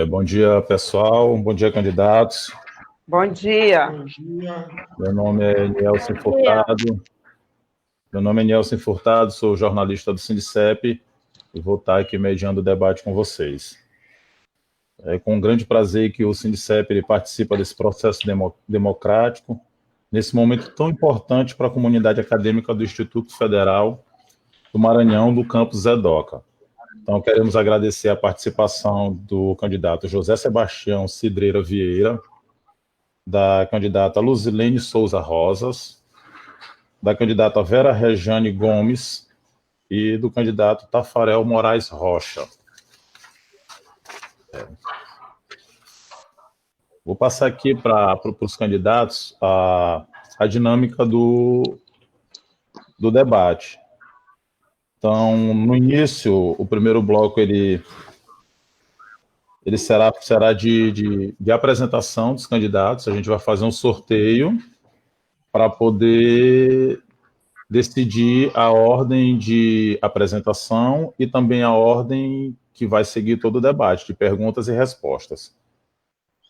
Bom dia, pessoal. Bom dia, candidatos. Bom dia. Bom dia. Meu nome é Nielsen Furtado. Sou jornalista do Sindicep e vou estar aqui mediando o debate com vocês. É com um grande prazer que o Sindicep participa desse processo democrático, nesse momento tão importante para a comunidade acadêmica do Instituto Federal do Maranhão, do campus Zedoca. Então, queremos agradecer a participação do candidato José Sebastião Cidreira Vieira, da candidata Luzilene Souza Rosas, da candidata Vera Rejane Gomes e do candidato Tafarel Moraes Rocha. Vou passar aqui para os candidatos a dinâmica do debate. Então, no início, o primeiro bloco ele será de apresentação dos candidatos. A gente vai fazer um sorteio para poder decidir a ordem de apresentação e também a ordem que vai seguir todo o debate, de perguntas e respostas.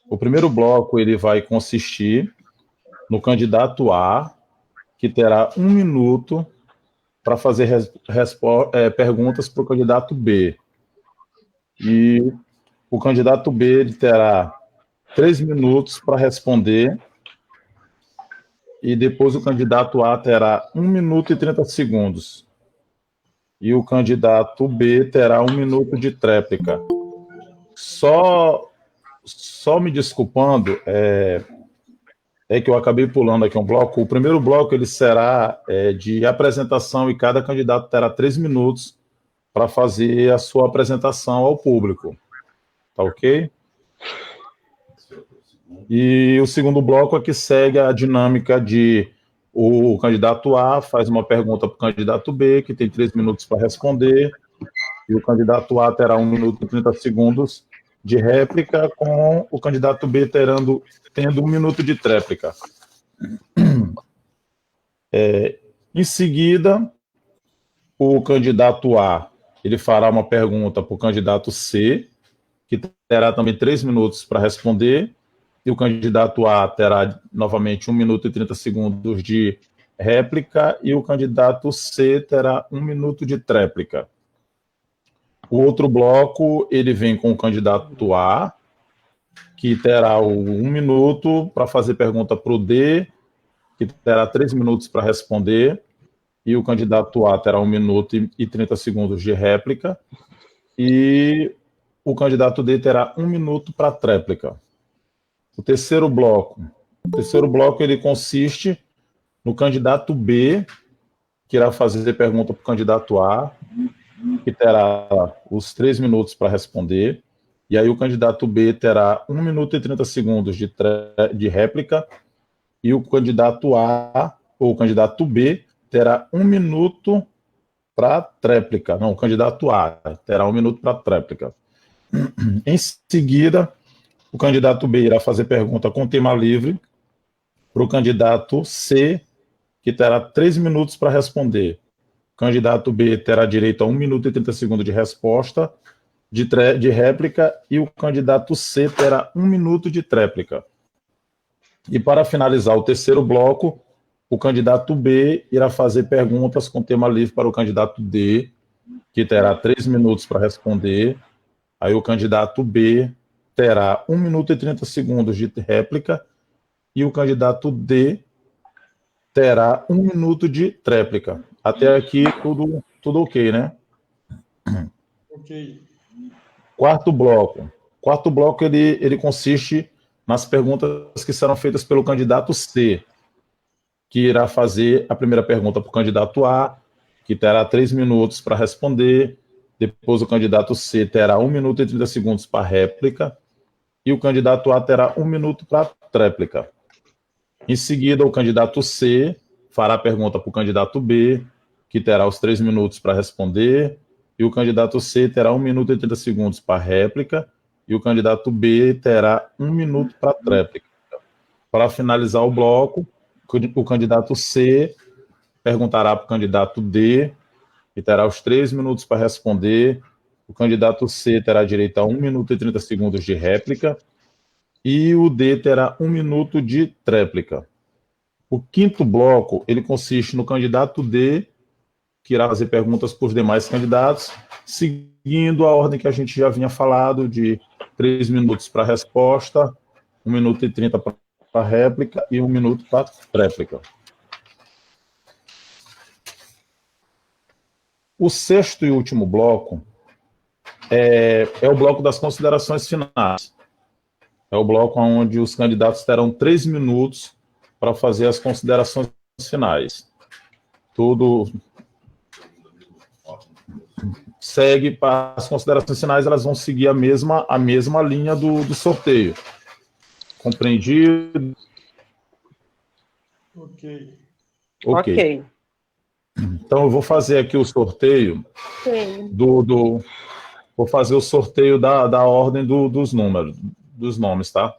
O primeiro bloco ele vai consistir no candidato A, que terá 1 minuto para fazer perguntas para o candidato B. E o candidato B ele terá 3 minutos para responder, e depois o candidato A terá 1 minuto e 30 segundos. E o candidato B terá 1 minuto de tréplica. Só me desculpando, que eu acabei pulando aqui um bloco. O primeiro bloco ele será de apresentação e cada candidato terá 3 minutos para fazer a sua apresentação ao público. Tá ok? E o segundo bloco é que segue a dinâmica de o candidato A faz uma pergunta para o candidato B, que tem 3 minutos para responder, e o candidato A terá 1 minuto e 30 segundos de réplica, com o candidato B tendo 1 minuto de tréplica. Em seguida, o candidato A ele fará uma pergunta para o candidato C, que terá também 3 minutos para responder, e o candidato A terá novamente 1 minuto e 30 segundos de réplica, e o candidato C terá 1 minuto de tréplica. O outro bloco, ele vem com o candidato A, que terá 1 minuto para fazer pergunta para o D, que terá 3 minutos para responder, e o candidato A terá 1 minuto e 30 segundos de réplica, e o candidato D terá 1 minuto para tréplica. O terceiro bloco ele consiste no candidato B, que irá fazer pergunta para o candidato A, que terá os 3 minutos para responder, e aí o candidato B terá 1 minuto e 30 segundos de réplica, e o candidato A, ou o candidato B, terá 1 minuto para tréplica. Não, o candidato A terá 1 minuto para tréplica. Em seguida, o candidato B irá fazer pergunta com tema livre para o candidato C, que terá 3 minutos para responder. O candidato B terá direito a 1 minuto e 30 segundos de resposta, de réplica, e o candidato C terá 1 minuto de tréplica. E para finalizar o terceiro bloco, o candidato B irá fazer perguntas com tema livre para o candidato D, que terá 3 minutos para responder. Aí o candidato B terá 1 minuto e 30 segundos de réplica, e o candidato D terá 1 minuto de tréplica. Até aqui tudo ok, né? Ok. Quarto bloco ele consiste nas perguntas que serão feitas pelo candidato C, que irá fazer a primeira pergunta para o candidato A, que terá 3 minutos para responder. Depois o candidato C terá 1 minuto e 30 segundos para réplica, e o candidato A terá 1 minuto para tréplica. Em seguida, o candidato C fará a pergunta para o candidato B, que terá os 3 minutos para responder, e o candidato C terá 1 minuto e 30 segundos para réplica, e o candidato B terá 1 minuto para tréplica. Para finalizar o bloco, o candidato C perguntará para o candidato D, que terá os 3 minutos para responder, O candidato C terá direito a 1 minuto e 30 segundos de réplica e o D terá 1 minuto de tréplica. O quinto bloco, ele consiste no candidato D, que irá fazer perguntas para os demais candidatos, seguindo a ordem que a gente já vinha falado, de 3 minutos para a resposta, 1 minuto e 30 para a réplica e 1 minuto para a tréplica. O sexto e último bloco é o bloco das considerações finais. É o bloco onde os candidatos terão 3 minutos para fazer as considerações finais. Tudo segue para as considerações finais, elas vão seguir a mesma linha do sorteio. Compreendido? Ok. Então, eu vou fazer aqui o sorteio vou fazer o sorteio da ordem dos números, dos nomes, tá?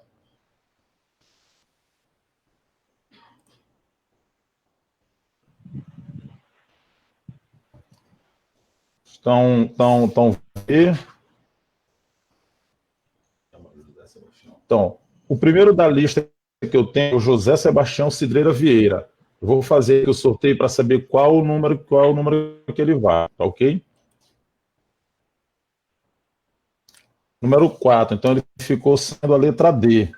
Então, o primeiro da lista que eu tenho é o José Sebastião Cidreira Vieira. Eu vou fazer o sorteio para saber qual o número que ele vai, tá ok? Número 4, então ele ficou sendo a letra D.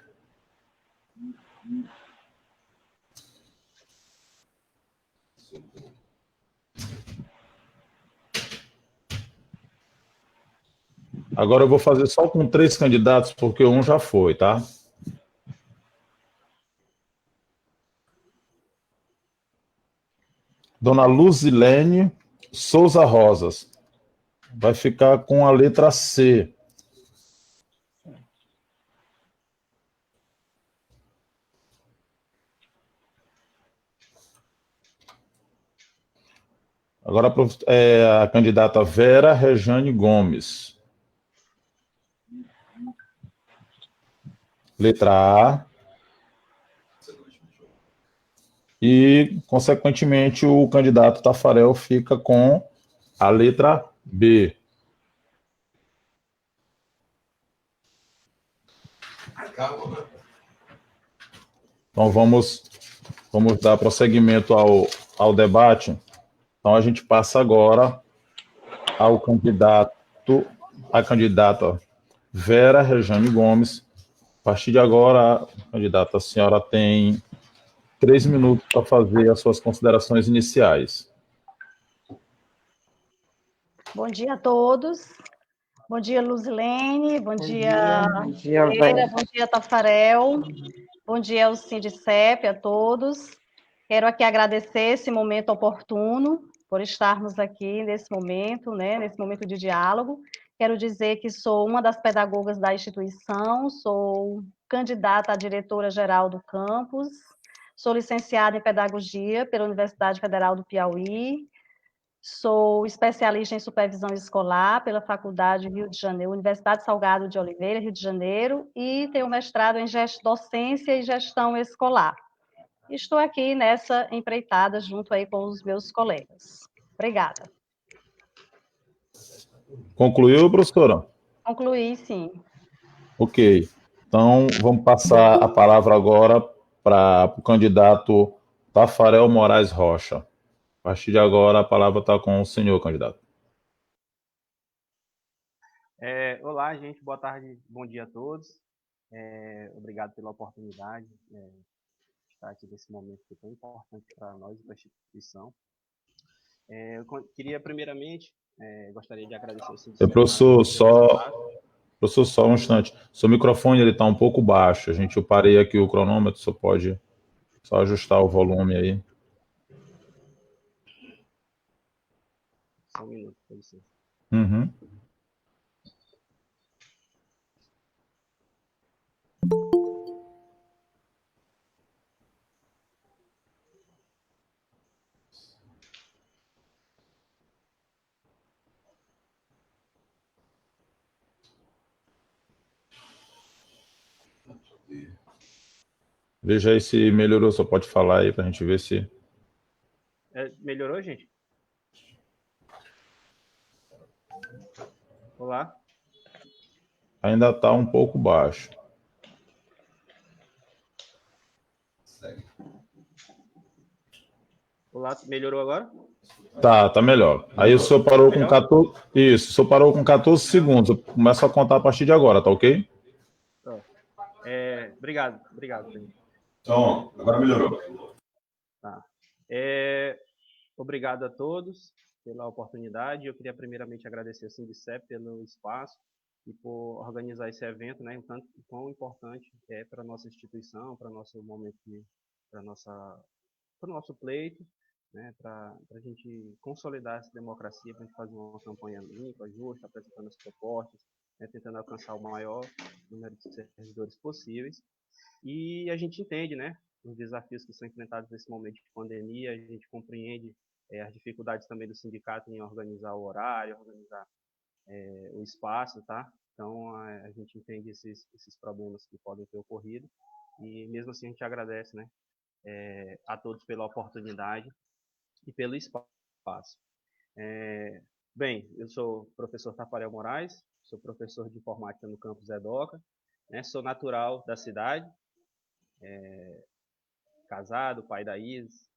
Agora eu vou fazer só com 3 candidatos, porque um já foi, tá? Dona Luzilene Souza Rosas. Vai ficar com a letra C. Agora a candidata Vera Rejane Gomes. Letra A. E, consequentemente, o candidato Tafarel fica com a letra B. Então, vamos dar prosseguimento ao debate. Então, a gente passa agora ao à candidata Vera Rejane Gomes. A partir de agora, candidata, a senhora tem 3 minutos para fazer as suas considerações iniciais. Bom dia a todos. Bom dia, Luzilene. Bom dia, Vera. Bom dia, Tafarel. Bom dia ao Sindicep, a todos. Quero aqui agradecer esse momento oportuno, por estarmos aqui nesse momento, né, nesse momento de diálogo. Quero dizer que sou uma das pedagogas da instituição, sou candidata à diretora-geral do campus, sou licenciada em Pedagogia pela Universidade Federal do Piauí, sou especialista em supervisão escolar pela Faculdade Rio de Janeiro, Universidade Salgado de Oliveira, Rio de Janeiro, e tenho mestrado em docência e gestão escolar. Estou aqui nessa empreitada junto aí com os meus colegas. Obrigada. Concluiu, professora? Concluí, sim. Ok. Então, vamos passar a palavra agora para o candidato Tafarel Moraes Rocha. A partir de agora, a palavra está com o senhor, candidato. Olá, gente. Boa tarde, bom dia a todos. Obrigado pela oportunidade de estar aqui nesse momento que é tão importante para nós e para a instituição. Eu queria, primeiramente, gostaria de agradecer... Professor, só um instante. Seu microfone está um pouco baixo. Eu parei aqui o cronômetro, só pode só ajustar o volume aí. Só um minuto, com licença. Uhum. Veja aí se melhorou, só pode falar aí para a gente ver se... Melhorou, gente? Olá. Ainda está um pouco baixo. Olá, melhorou agora? Tá melhor. Aí o senhor parou com 14. Isso, o senhor parou com 14 segundos. Eu começo a contar a partir de agora, tá ok? Obrigado. Então, agora melhorou. Tá. Obrigado a todos pela oportunidade. Eu queria primeiramente agradecer ao Sindicep pelo espaço e por organizar esse evento, né? Tanto quão importante é para a nossa instituição, para o nosso momento, para o nosso pleito, né? Para a gente consolidar essa democracia, para a gente fazer uma campanha limpa, justa, apresentando as propostas, né? Tentando alcançar o maior número de servidores possíveis. E a gente entende, né, os desafios que são enfrentados nesse momento de pandemia, a gente compreende as dificuldades também do sindicato em organizar o horário, organizar o espaço, tá? Então, a gente entende esses problemas que podem ter ocorrido e mesmo assim a gente agradece, né, a todos pela oportunidade e pelo espaço. Bem, eu sou o professor Tafarel Moraes, sou professor de informática no campus EDOCA, né, sou natural da cidade, casado, pai da Isis,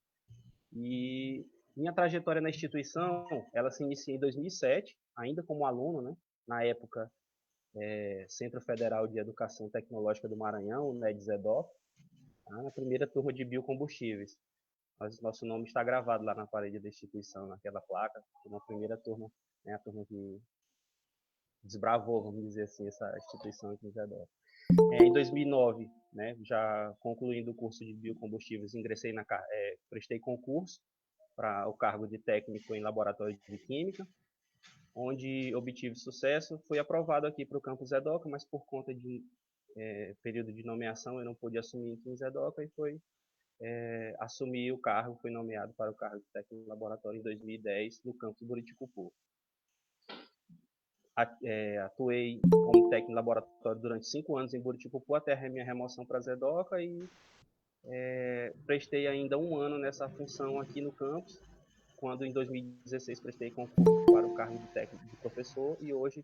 e minha trajetória na instituição, ela se inicia em 2007, ainda como aluno, né? Na época, Centro Federal de Educação Tecnológica do Maranhão, o NED-ZEDOC, tá? Na primeira turma de biocombustíveis. Nosso nome está gravado lá na parede da instituição, naquela placa, na primeira turma, né? A turma que desbravou, vamos dizer assim, essa instituição aqui no ZEDOC. Em 2009, né, já concluindo o curso de biocombustíveis, prestei concurso para o cargo de técnico em laboratório de química, onde obtive sucesso. Fui aprovado aqui para o campus EDOCA, mas por conta de período de nomeação eu não pude assumir aqui em EDOCA e assumi o cargo, fui nomeado para o cargo de técnico em laboratório em 2010 no campus Buriticupu. Atuei como técnico em laboratório durante 5 anos em Buriticupu até a minha remoção para ZEDOCA e prestei ainda 1 ano nessa função aqui no campus, quando em 2016 prestei concurso para o cargo de técnico de professor e hoje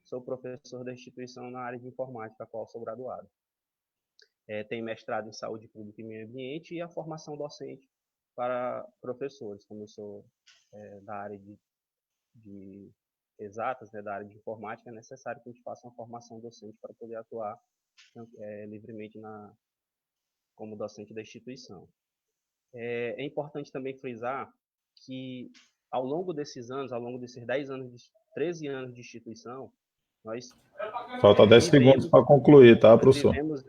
sou professor da instituição na área de informática, a qual sou graduado. Tenho mestrado em saúde pública e meio ambiente e a formação docente para professores, como eu sou da área de exatas, né, da área de informática, é necessário que a gente faça uma formação docente para poder atuar livremente como docente da instituição. É importante também frisar que ao longo desses anos, ao longo desses 13 anos de instituição, nós Falta 10 segundos para concluir, tá, professor? Vivemos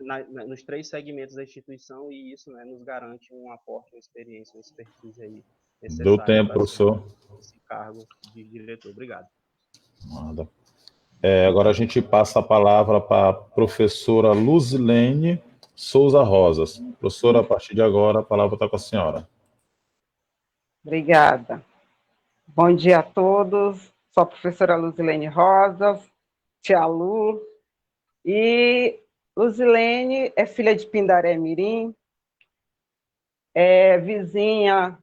nos 3 segmentos da instituição e isso, né, nos garante um aporte, uma experiência, uma expertise aí necessária. Do tempo, professor. Esse cargo de diretor. Obrigado. Nada. Agora a gente passa a palavra para a professora Luzilene Souza Rosas. Professora, a partir de agora, a palavra está com a senhora. Obrigada. Bom dia a todos. Sou a professora Luzilene Rosas, tia Lu. E Luzilene é filha de Pindaré Mirim, é vizinha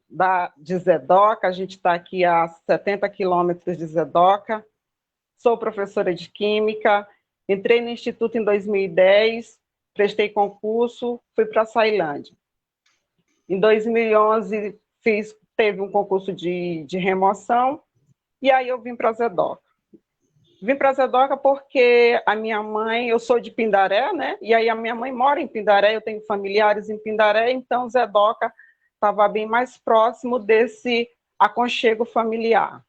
de ZEDOCA, a gente está aqui a 70 quilômetros de ZEDOCA. Sou professora de Química, entrei no Instituto em 2010, prestei concurso, fui para a Ceilândia. Em 2011, teve um concurso de remoção, e aí eu vim para a ZEDOCA. Vim para a ZEDOCA porque a minha mãe, eu sou de Pindaré, né? E aí a minha mãe mora em Pindaré, eu tenho familiares em Pindaré, então ZEDOCA estava bem mais próximo desse aconchego familiar.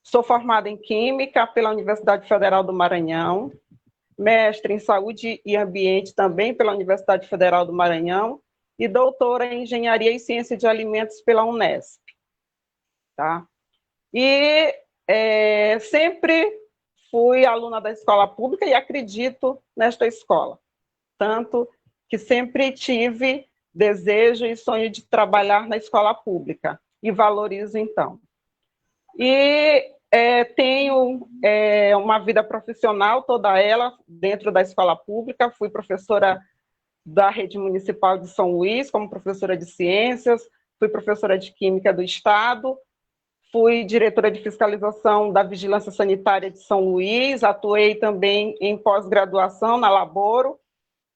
Sou formada em Química pela Universidade Federal do Maranhão, mestre em Saúde e Ambiente também pela Universidade Federal do Maranhão e doutora em Engenharia e Ciência de Alimentos pela Unesp. Tá? E sempre fui aluna da escola pública e acredito nesta escola. Tanto que sempre tive desejo e sonho de trabalhar na escola pública e valorizo, então. E tenho uma vida profissional, toda ela, dentro da escola pública. Fui professora da Rede Municipal de São Luís, como professora de Ciências, fui professora de Química do Estado, fui diretora de fiscalização da Vigilância Sanitária de São Luís, atuei também em pós-graduação na Laboro,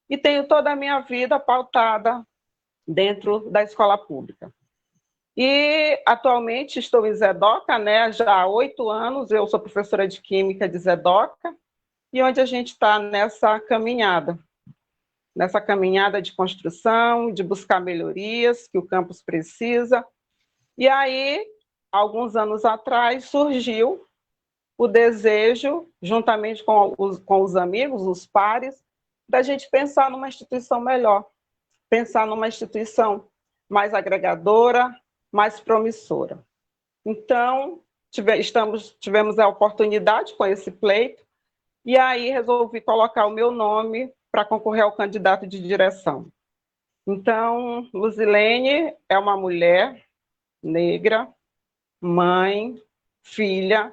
e tenho toda a minha vida pautada dentro da escola pública. E atualmente estou em Zedoca, né, já há 8 anos, eu sou professora de Química de Zedoca, e onde a gente está nessa caminhada de construção, de buscar melhorias que o campus precisa. E aí, alguns anos atrás, surgiu o desejo, juntamente com os amigos, os pares, da gente pensar numa instituição melhor, pensar numa instituição mais agregadora, mais promissora. Então, tivemos a oportunidade com esse pleito, e aí resolvi colocar o meu nome para concorrer ao candidato de direção. Então, Luzilene é uma mulher negra, mãe, filha,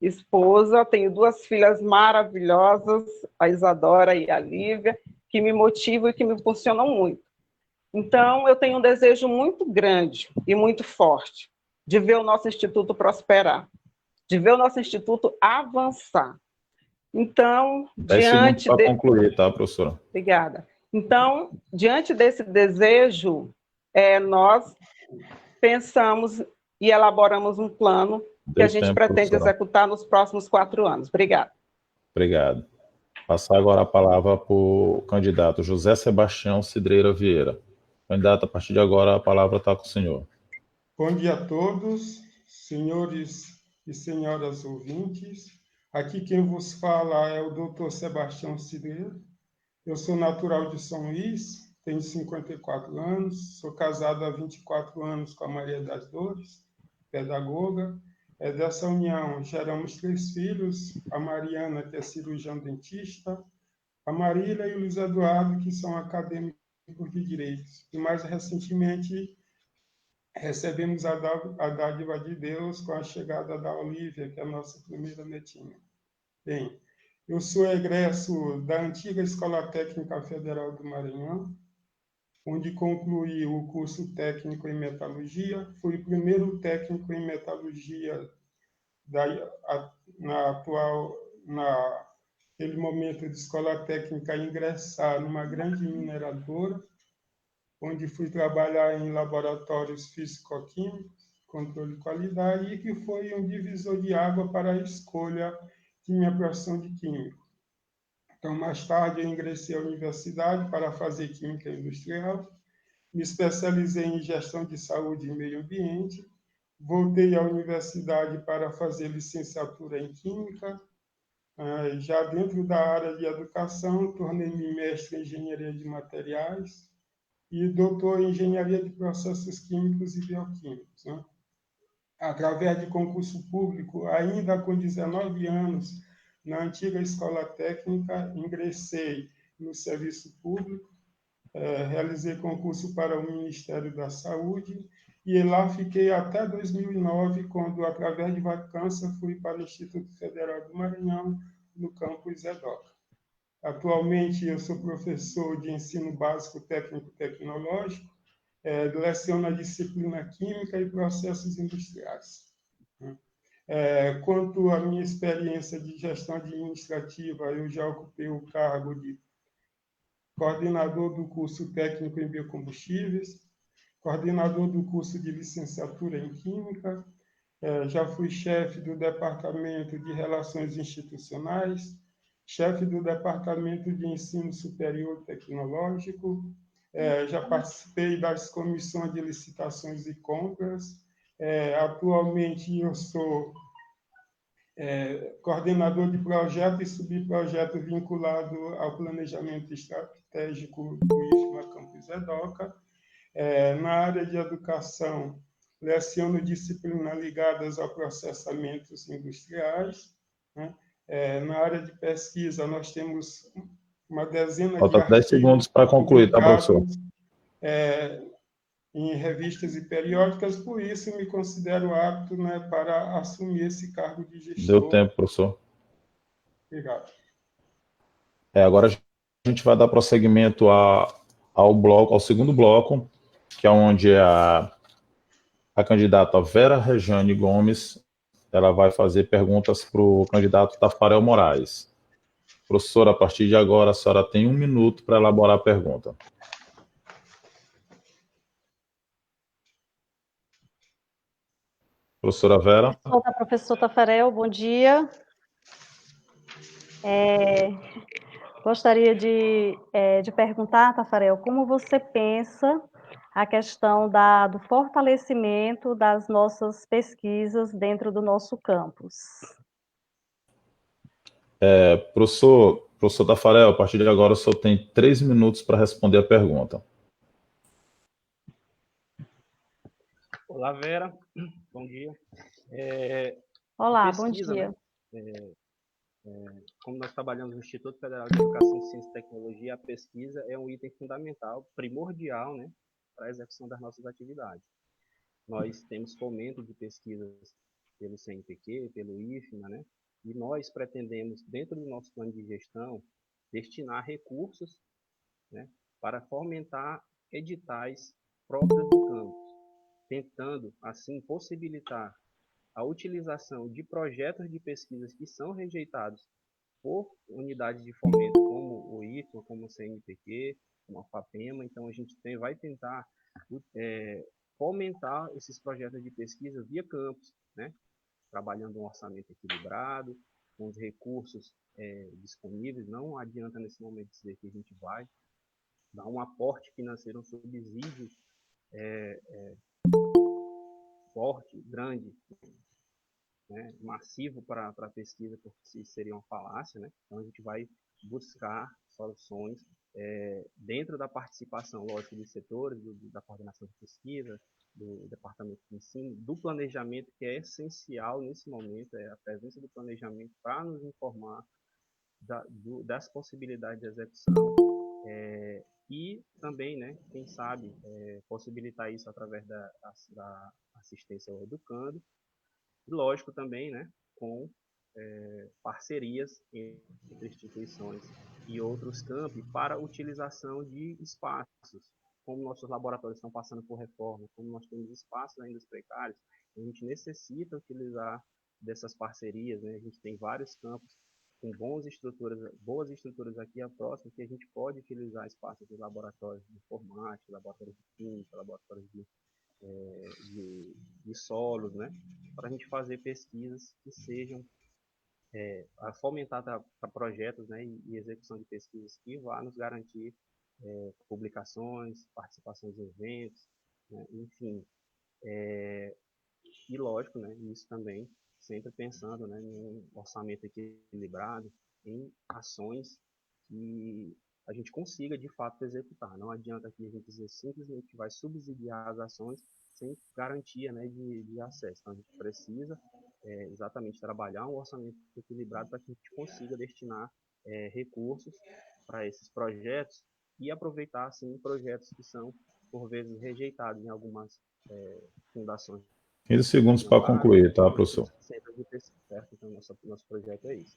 esposa, tenho 2 filhas maravilhosas, a Isadora e a Lívia, que me motivam e que me impulsionam muito. Então, eu tenho um desejo muito grande e muito forte de ver o nosso instituto prosperar, de ver o nosso instituto avançar. Então, 10 segundos para concluir, tá, professora? Obrigada. Então, diante desse desejo, nós pensamos e elaboramos um plano que a gente pretende executar nos próximos 4 anos. Obrigada. Obrigado. Passar agora a palavra para o candidato José Sebastião Cidreira Vieira. Candidato, a partir de agora a palavra está com o senhor. Bom dia a todos, senhores e senhoras ouvintes. Aqui quem vos fala é o Dr. Sebastião Cidreira. Eu sou natural de São Luís, tenho 54 anos, sou casado há 24 anos com a Maria das Dores, pedagoga. Dessa união geramos 3 filhos, a Mariana, que é cirurgião dentista, a Marília e o Luiz Eduardo, que são acadêmicos de Direito. E mais recentemente recebemos a dádiva de Deus com a chegada da Olívia, que é a nossa primeira netinha. Bem, eu sou egresso da antiga Escola Técnica Federal do Maranhão, onde concluí o curso técnico em metalurgia. Fui o primeiro técnico em metalurgia naquele momento de escola técnica, a ingressar numa grande mineradora, onde fui trabalhar em laboratórios físico-químicos, controle de qualidade, e que foi um divisor de água para a escolha de minha profissão de químico. Então, mais tarde, eu ingressei à universidade para fazer química industrial, me especializei em gestão de saúde e meio ambiente, voltei à universidade para fazer licenciatura em química. Já dentro da área de educação, tornei-me mestre em engenharia de materiais e doutor em engenharia de processos químicos e bioquímicos, né? Através de concurso público, ainda com 19 anos, na antiga escola técnica, ingressei no serviço público, realizei concurso para o Ministério da Saúde e lá fiquei até 2009, quando, através de vacância, fui para o Instituto Federal do Maranhão, no campus Zedoca. Atualmente, eu sou professor de ensino básico técnico-tecnológico, leciono a disciplina Química e Processos Industriais. Quanto à minha experiência de gestão administrativa, eu já ocupei o cargo de coordenador do curso técnico em biocombustíveis, coordenador do curso de licenciatura em Química, já fui chefe do Departamento de Relações Institucionais, chefe do Departamento de Ensino Superior Tecnológico, já participei das comissões de licitações e compras. Atualmente, eu sou coordenador de projeto e subprojeto vinculado ao planejamento estratégico do IFMA Campus Zedoca. Na área de educação, leciono disciplinas ligadas a processamentos industriais, né? Na área de pesquisa, nós temos uma dezena Falta de 10 segundos para concluir, tá, professor? Em revistas e periódicas, por isso me considero apto, né, para assumir esse cargo de gestor. Deu tempo, professor. Obrigado. Agora a gente vai dar prosseguimento ao segundo bloco, que é onde a a candidata Vera Rejane Gomes, ela vai fazer perguntas para o candidato Tafarel Moraes. Professora, a partir de agora, a senhora tem 1 minuto para elaborar a pergunta. Professora Vera. Olá, professor Tafarel, bom dia. Gostaria de perguntar, Tafarel, como você pensa a questão do fortalecimento das nossas pesquisas dentro do nosso campus? Professor Tafarel, a partir de agora, o senhor tem 3 minutos para responder a pergunta. Olá, Vera. Bom dia. Olá, Pesquisa, bom dia. né? Como nós trabalhamos no Instituto Federal de Educação, Ciência e Tecnologia, a pesquisa é um item fundamental, primordial, né, para a execução das nossas atividades. Nós temos fomento de pesquisas pelo CNPq, pelo IFMA, né, e nós pretendemos, dentro do nosso plano de gestão, destinar recursos, né, para fomentar editais próprios do campus, tentando, assim, possibilitar a utilização de projetos de pesquisas que são rejeitados por unidades de fomento como o IFMA, como o CNPq, como a FAPEMA. Então, a gente vai tentar fomentar esses projetos de pesquisa via campus, né? Trabalhando um orçamento equilibrado, com os recursos disponíveis. Não adianta nesse momento dizer que a gente vai dar um aporte financeiro, um subsídio forte, grande, né, massivo para a pesquisa, porque isso seria uma falácia, né? Então, a gente vai buscar soluções dentro da participação, lógico, dos setores, da coordenação de pesquisa, do departamento de ensino, do planejamento, que é essencial nesse momento, a presença do planejamento para nos informar das possibilidades de execução, e também, né, quem sabe, possibilitar isso através da assistência ao educando, e lógico também, né, com parcerias entre instituições e outros campi para utilização de espaços. Como nossos laboratórios estão passando por reforma, como nós temos espaços ainda precários, a gente necessita utilizar dessas parcerias, né? A gente tem vários campos com boas estruturas aqui a próxima, que a gente pode utilizar espaços de laboratórios de informática, laboratórios de química, laboratórios de solos, né? Para a gente fazer pesquisas que sejam fomentar para projetos, né, e execução de pesquisas que vá nos garantir publicações, participações em eventos, né, enfim. E lógico, né, isso também sempre pensando, né, em um orçamento equilibrado, em ações que a gente consiga de fato executar. Não adianta aqui a gente dizer simplesmente que vai subsidiar as ações sem garantia, né, de acesso. Então a gente precisa exatamente trabalhar um orçamento equilibrado para que a gente consiga destinar recursos para esses projetos e aproveitar assim projetos que são por vezes rejeitados em algumas fundações 15 segundos de para amparo, concluir, tá, professor? centros de pesquisa, certo? Então, nosso projeto é isso.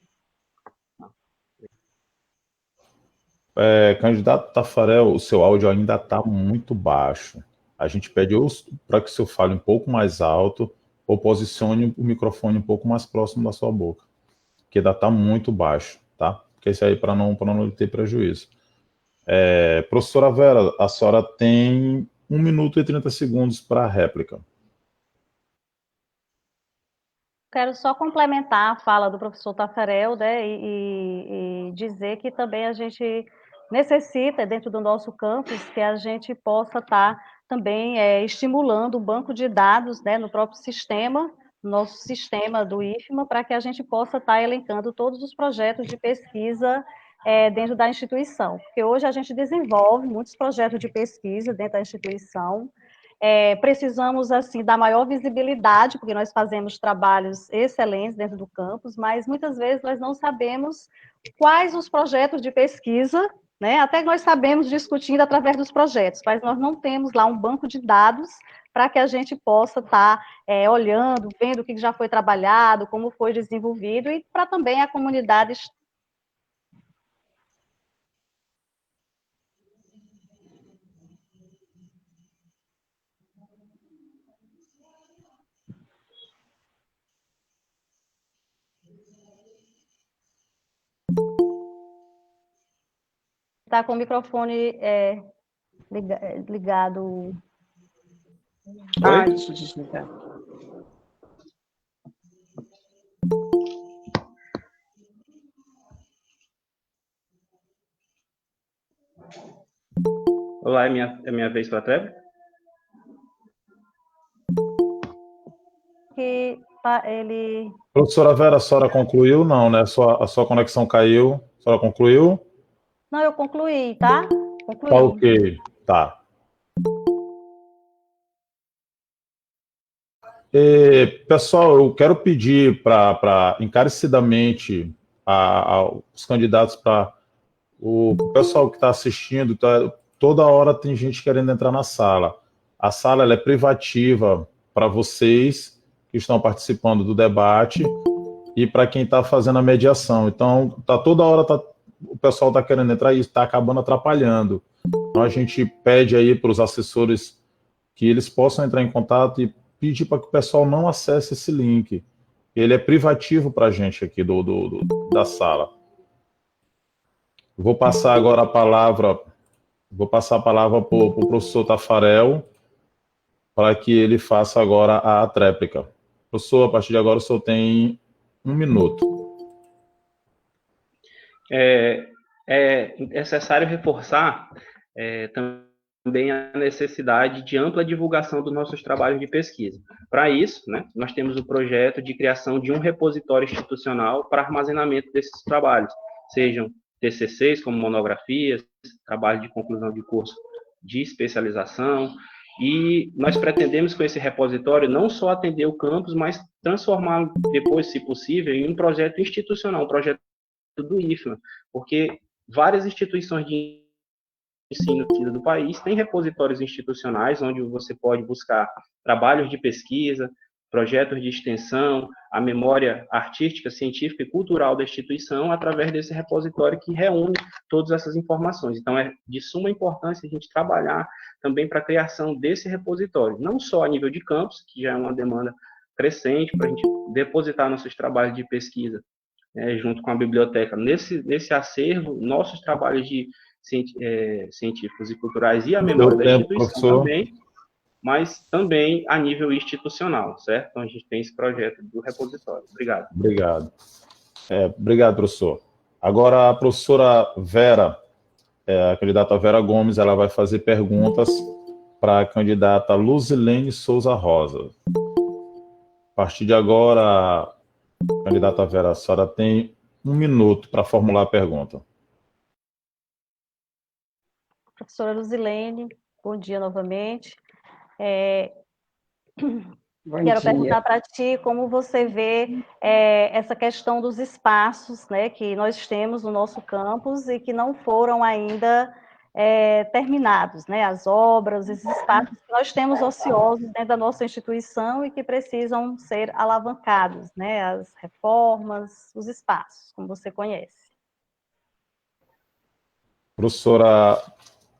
Candidato Tafarel, o seu áudio ainda está muito baixo. A gente pede ou para que o senhor fale um pouco mais alto ou posicione o microfone um pouco mais próximo da sua boca, que ainda está muito baixo, tá? Porque isso aí para não ter prejuízo. Professora Vera, a senhora tem 1 minuto e 30 segundos para a réplica. Quero só complementar a fala do professor Tafarel, né, e dizer que também a gente necessita, dentro do nosso campus, que a gente possa estar também estimulando o banco de dados, né, no próprio sistema, nosso sistema do IFMA, para que a gente possa estar elencando todos os projetos de pesquisa dentro da instituição. Porque hoje a gente desenvolve muitos projetos de pesquisa dentro da instituição. Precisamos, assim, dar maior visibilidade, porque nós fazemos trabalhos excelentes dentro do campus, mas muitas vezes nós não sabemos quais os projetos de pesquisa, né? Até nós sabemos discutindo através dos projetos, mas nós não temos lá um banco de dados para que a gente possa estar olhando, vendo o que já foi trabalhado, como foi desenvolvido, e para também a comunidade está com o microfone ligado. Deixa eu desligar. Olá, é minha vez para a Treve? Que ele... Professora Vera, a senhora concluiu? Não, né? A sua conexão caiu. A senhora concluiu? Não, eu concluí, tá? Concluí. Tá ok, tá. Pessoal, eu quero pedir para encarecidamente aos candidatos, para o pessoal que está assistindo, toda hora tem gente querendo entrar na sala. A sala ela é privativa para vocês que estão participando do debate e para quem está fazendo a mediação. Então, toda hora o pessoal está querendo entrar e está acabando atrapalhando. Então, a gente pede aí para os assessores que eles possam entrar em contato e pedir para que o pessoal não acesse esse link. Ele é privativo para a gente aqui da sala. Vou passar agora a palavra para o professor Tafarel, para que ele faça agora a tréplica. Professor, a partir de agora o senhor tem 1 minuto. É necessário reforçar também a necessidade de ampla divulgação dos nossos trabalhos de pesquisa. Para isso, né, nós temos o projeto de criação de um repositório institucional para armazenamento desses trabalhos, sejam TCCs, como monografias, trabalho de conclusão de curso de especialização, e nós pretendemos com esse repositório não só atender o campus, mas transformá-lo depois, se possível, em um projeto institucional, um projeto do IFMA, porque várias instituições de ensino do país têm repositórios institucionais onde você pode buscar trabalhos de pesquisa, projetos de extensão, a memória artística, científica e cultural da instituição através desse repositório que reúne todas essas informações. Então, é de suma importância a gente trabalhar também para a criação desse repositório, não só a nível de campus, que já é uma demanda crescente para a gente depositar nossos trabalhos de pesquisa junto com a biblioteca nesse acervo, nossos trabalhos de científicos e culturais e a memória da instituição também, mas também a nível institucional, certo? Então, a gente tem esse projeto do repositório. Obrigado. Obrigado. Obrigado, professor. Agora, a professora Vera, a candidata Vera Gomes, ela vai fazer perguntas para a candidata Luzilene Souza Rosa. A partir de agora, candidata Vera, a senhora tem 1 minuto para formular a pergunta. Professora Luzilene, bom dia novamente. Quero perguntar para ti como você vê essa questão dos espaços, né, que nós temos no nosso campus e que não foram ainda terminados, né, as obras, esses espaços que nós temos ociosos dentro da nossa instituição e que precisam ser alavancados, né, as reformas, os espaços, como você conhece. Professora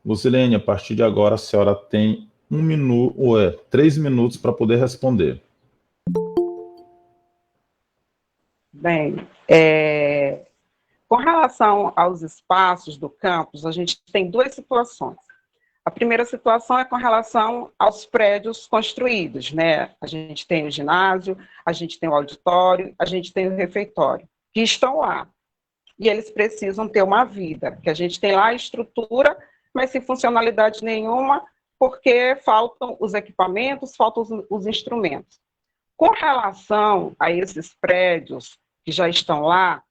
Luzilene, a partir de agora a senhora tem 1 minuto, 3 minutos para poder responder. Bem, com relação aos espaços do campus, a gente tem 2 situações. A primeira situação é com relação aos prédios construídos, né? A gente tem o ginásio, a gente tem o auditório, a gente tem o refeitório, que estão lá. E eles precisam ter uma vida, porque a gente tem lá a estrutura, mas sem funcionalidade nenhuma, porque faltam os equipamentos, faltam os instrumentos. Com relação a esses prédios que já estão lá,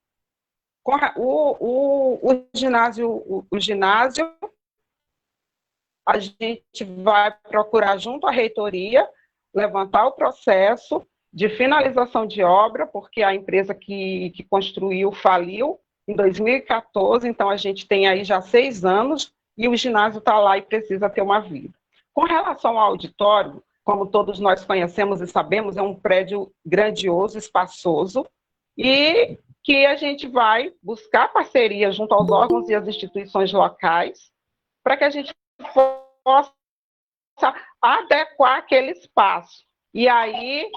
o ginásio, a gente vai procurar junto à reitoria levantar o processo de finalização de obra, porque a empresa que construiu faliu em 2014, então a gente tem aí já 6 anos e o ginásio está lá e precisa ter uma vida. Com relação ao auditório, como todos nós conhecemos e sabemos, é um prédio grandioso, espaçoso, e que a gente vai buscar parceria junto aos órgãos e às instituições locais para que a gente possa adequar aquele espaço. E aí,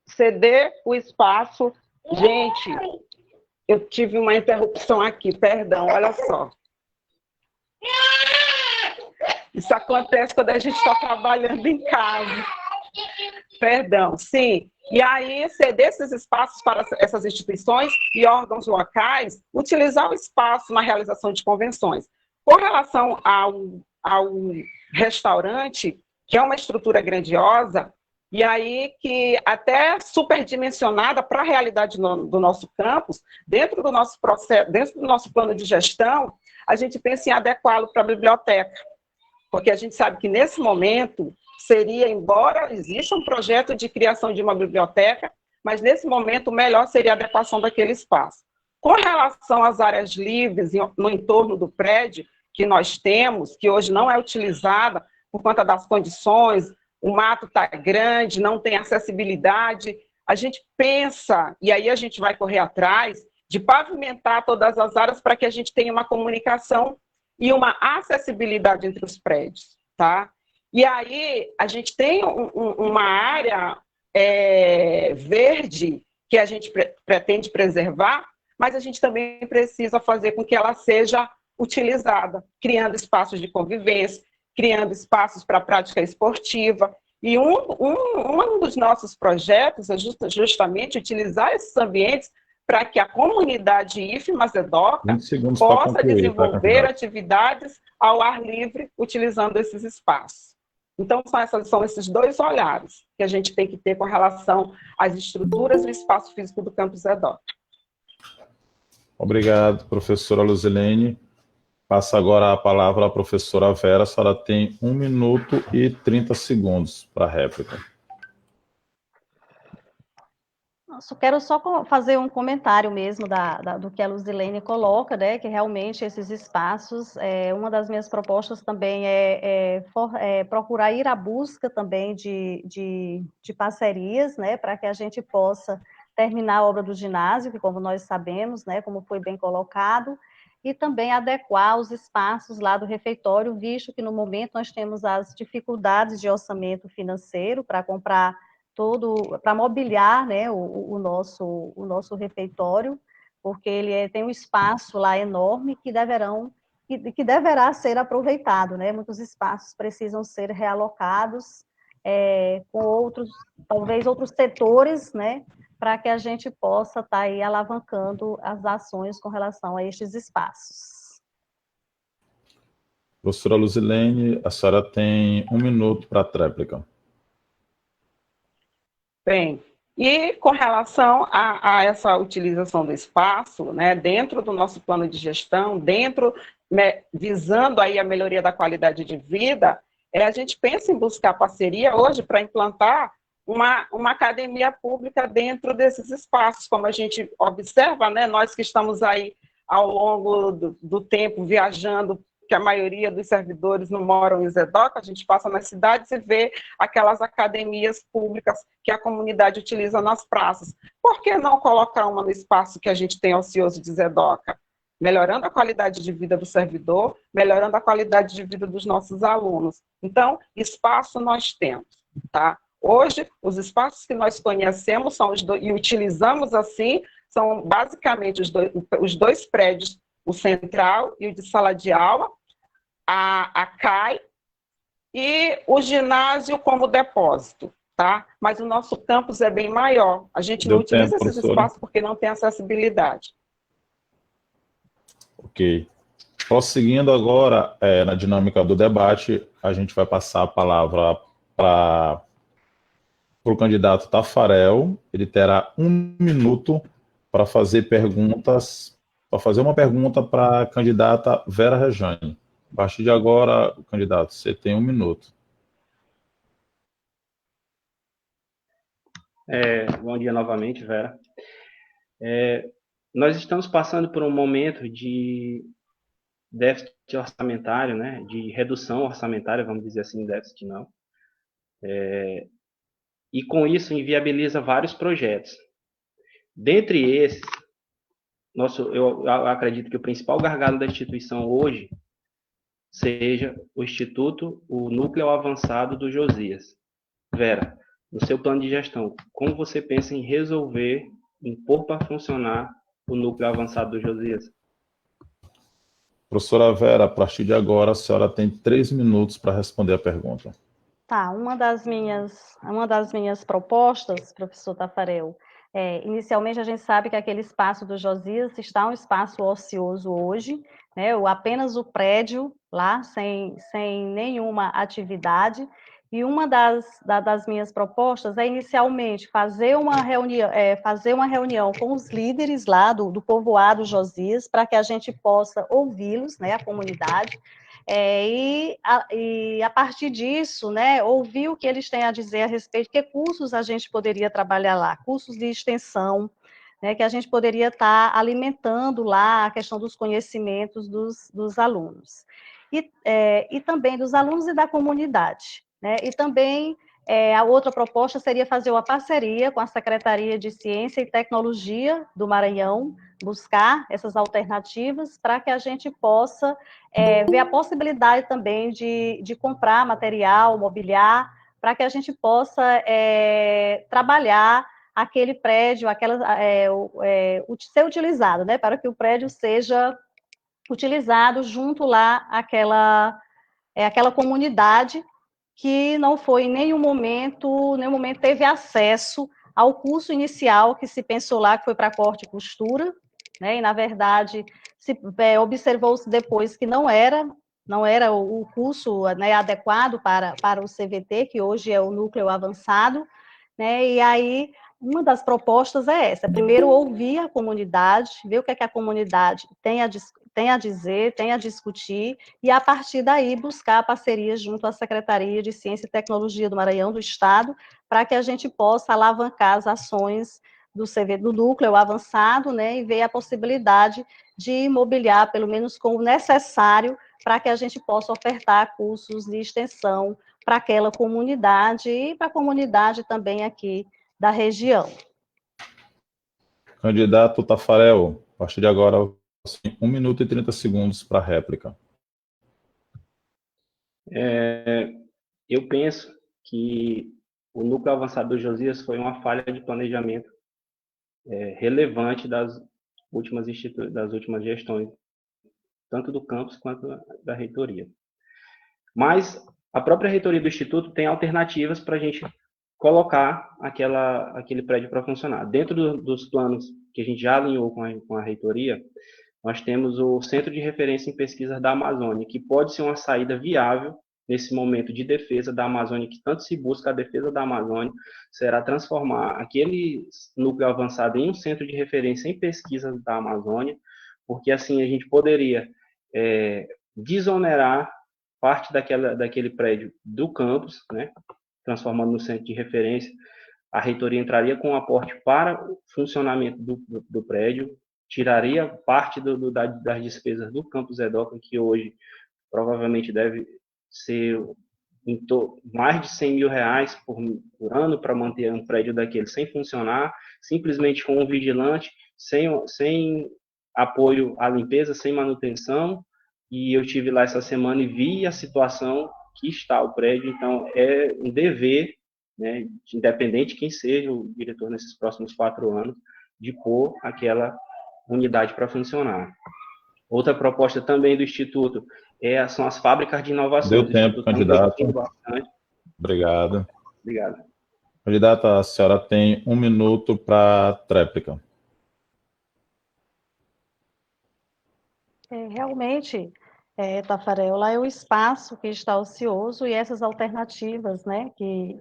ceder o espaço. Gente, Eu tive uma interrupção aqui, perdão, olha só. Isso acontece quando a gente está trabalhando em casa. Perdão, sim. E aí, ceder esses espaços para essas instituições e órgãos locais, utilizar o espaço na realização de convenções. Com relação ao restaurante, que é uma estrutura grandiosa, e aí que até superdimensionada para a realidade do nosso campus, dentro do nosso processo, dentro do nosso plano de gestão, a gente pensa em adequá-lo para a biblioteca, porque a gente sabe que nesse momento seria, embora exista um projeto de criação de uma biblioteca, mas nesse momento o melhor seria a adequação daquele espaço. Com relação às áreas livres no entorno do prédio, que nós temos, que hoje não é utilizada por conta das condições, o mato está grande, não tem acessibilidade, a gente pensa, e aí a gente vai correr atrás, de pavimentar todas as áreas para que a gente tenha uma comunicação e uma acessibilidade entre os prédios, tá? E aí a gente tem uma área verde que a gente pretende preservar, mas a gente também precisa fazer com que ela seja utilizada, criando espaços de convivência, criando espaços para prática esportiva. E um dos nossos projetos é justamente utilizar esses ambientes para que a comunidade IFE-Macedoca possa desenvolver atividades ao ar livre utilizando esses espaços. Então, são esses dois olhares que a gente tem que ter com relação às estruturas e espaço físico do campus EDOC. Obrigado, professora Luzilene. Passa agora a palavra à professora Vera. A senhora tem 1 minuto e 30 segundos para a réplica. Só quero fazer um comentário mesmo do que a Luzilene coloca, né, que realmente esses espaços, uma das minhas propostas também é procurar ir à busca também de parcerias, né, para que a gente possa terminar a obra do ginásio, que como nós sabemos, né, como foi bem colocado, e também adequar os espaços lá do refeitório, visto que no momento nós temos as dificuldades de orçamento financeiro para comprar para mobiliar, né, o nosso refeitório, porque ele tem um espaço lá enorme que deverá ser aproveitado, né? Muitos espaços precisam ser realocados com talvez outros setores, né, para que a gente possa estar aí alavancando as ações com relação a estes espaços. Professora Luzilene, a senhora tem 1 minuto para a tréplica. Bem, e com relação a essa utilização do espaço, né, dentro do nosso plano de gestão, visando aí a melhoria da qualidade de vida, a gente pensa em buscar parceria hoje para implantar uma academia pública dentro desses espaços, como a gente observa, né, nós que estamos aí ao longo do tempo viajando, que a maioria dos servidores não moram em ZEDOC, a gente passa nas cidades e vê aquelas academias públicas que a comunidade utiliza nas praças. Por que não colocar uma no espaço que a gente tem ocioso de ZEDOC? Melhorando a qualidade de vida do servidor, melhorando a qualidade de vida dos nossos alunos. Então, espaço nós temos, tá? Hoje, os espaços que nós conhecemos e utilizamos assim, são basicamente os dois prédios, o central e o de sala de aula, a CAI e o ginásio como depósito, tá? Mas o nosso campus é bem maior. A gente não utiliza esses espaços porque não tem acessibilidade. Ok. Prosseguindo agora, na dinâmica do debate, a gente vai passar a palavra para o candidato Tafarel. Ele terá 1 minuto para fazer perguntas, para fazer uma pergunta para a candidata Vera Rejane. A partir de agora, candidato, você tem 1 minuto. Bom dia novamente, Vera. Nós estamos passando por um momento de déficit orçamentário, né, de redução orçamentária, vamos dizer assim, déficit não. E com isso inviabiliza vários projetos. Dentre esses, eu acredito que o principal gargalo da instituição hoje seja o Instituto, o Núcleo Avançado do Josias. Vera, no seu plano de gestão, como você pensa em resolver, em pôr para funcionar o núcleo avançado do Josias? Professora Vera, a partir de agora, a senhora tem 3 minutos para responder a pergunta. Tá, uma das minhas propostas, professor Tafarel, inicialmente a gente sabe que aquele espaço do Josias está um espaço ocioso hoje, né, apenas o prédio lá, sem nenhuma atividade, e uma das minhas propostas é inicialmente fazer uma reunião com os líderes lá do povoado Josias, para que a gente possa ouvi-los, né, a comunidade, e a partir disso, né, ouvir o que eles têm a dizer a respeito, que cursos a gente poderia trabalhar lá, cursos de extensão, né, que a gente poderia estar alimentando lá a questão dos conhecimentos dos alunos. E também dos alunos e da comunidade, né, e também a outra proposta seria fazer uma parceria com a Secretaria de Ciência e Tecnologia do Maranhão, buscar essas alternativas para que a gente possa ver a possibilidade também de comprar material, mobiliar, para que a gente possa trabalhar aquele prédio, ser utilizado, né, para que o prédio seja utilizado junto lá aquela comunidade que não foi em nenhum momento teve acesso ao curso inicial que se pensou lá, que foi para corte e costura, né, e na verdade observou-se depois que não era o curso, né, adequado para o CVT, que hoje é o núcleo avançado, né, e aí uma das propostas é essa: primeiro ouvir a comunidade, ver o que a comunidade tem a dizer, tem a discutir, e a partir daí buscar parcerias junto à Secretaria de Ciência e Tecnologia do Maranhão, do Estado, para que a gente possa alavancar as ações do núcleo avançado, né, e ver a possibilidade de imobiliar, pelo menos com o necessário, para que a gente possa ofertar cursos de extensão para aquela comunidade e para a comunidade também aqui da região. Candidato Tafarel, a partir de agora, 1 minuto e 30 segundos para a réplica. Eu penso que o núcleo avançado do Josias foi uma falha de planejamento relevante das últimas gestões, tanto do campus quanto da reitoria. Mas a própria reitoria do Instituto tem alternativas para a gente colocar aquele prédio para funcionar. Dentro dos planos que a gente já alinhou com a reitoria, nós temos o Centro de Referência em Pesquisas da Amazônia, que pode ser uma saída viável nesse momento de defesa da Amazônia, que tanto se busca a defesa da Amazônia, será transformar aquele núcleo avançado em um centro de referência em pesquisas da Amazônia, porque assim a gente poderia desonerar parte daquele prédio do campus, né, transformando no centro de referência. A reitoria entraria com um aporte para o funcionamento do prédio, tiraria parte das despesas do campus Edoca, que hoje provavelmente deve ser mais de 100 mil reais por ano para manter um prédio daquele sem funcionar, simplesmente com um vigilante, sem apoio à limpeza, sem manutenção. E eu tive lá essa semana e vi a situação que está o prédio. Então é um dever, né, independente de quem seja o diretor nesses próximos 4 anos, de pôr aquela unidade para funcionar. Outra proposta também do Instituto são as fábricas de inovação. Deu tempo, candidato. Obrigado. Obrigado. Candidata, a senhora tem 1 minuto para a tréplica. Realmente, Tafarel, lá é o espaço que está ocioso e essas alternativas, né, que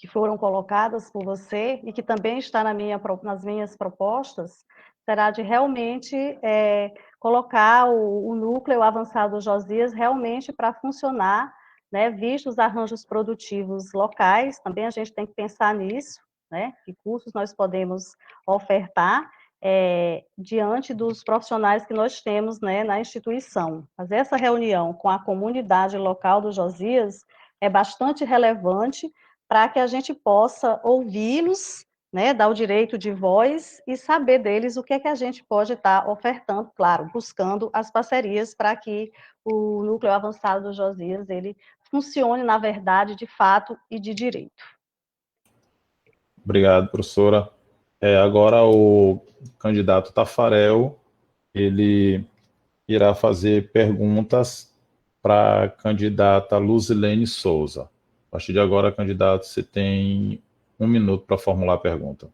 foram colocadas por você e que também está nas minhas propostas, será de realmente colocar o núcleo avançado Josias realmente para funcionar, né, vistos os arranjos produtivos locais, também a gente tem que pensar nisso, né, que cursos nós podemos ofertar diante dos profissionais que nós temos, né, na instituição. Fazer essa reunião com a comunidade local do Josias é bastante relevante para que a gente possa ouvi-los, né, dar o direito de voz e saber deles o que é que a gente pode estar ofertando, claro, buscando as parcerias para que o núcleo avançado do Josias ele funcione, na verdade, de fato e de direito. Obrigado, professora. Agora o candidato Tafarel, ele irá fazer perguntas para a candidata Luzilene Souza. A partir de agora, candidato, você tem 1 minuto para formular a pergunta.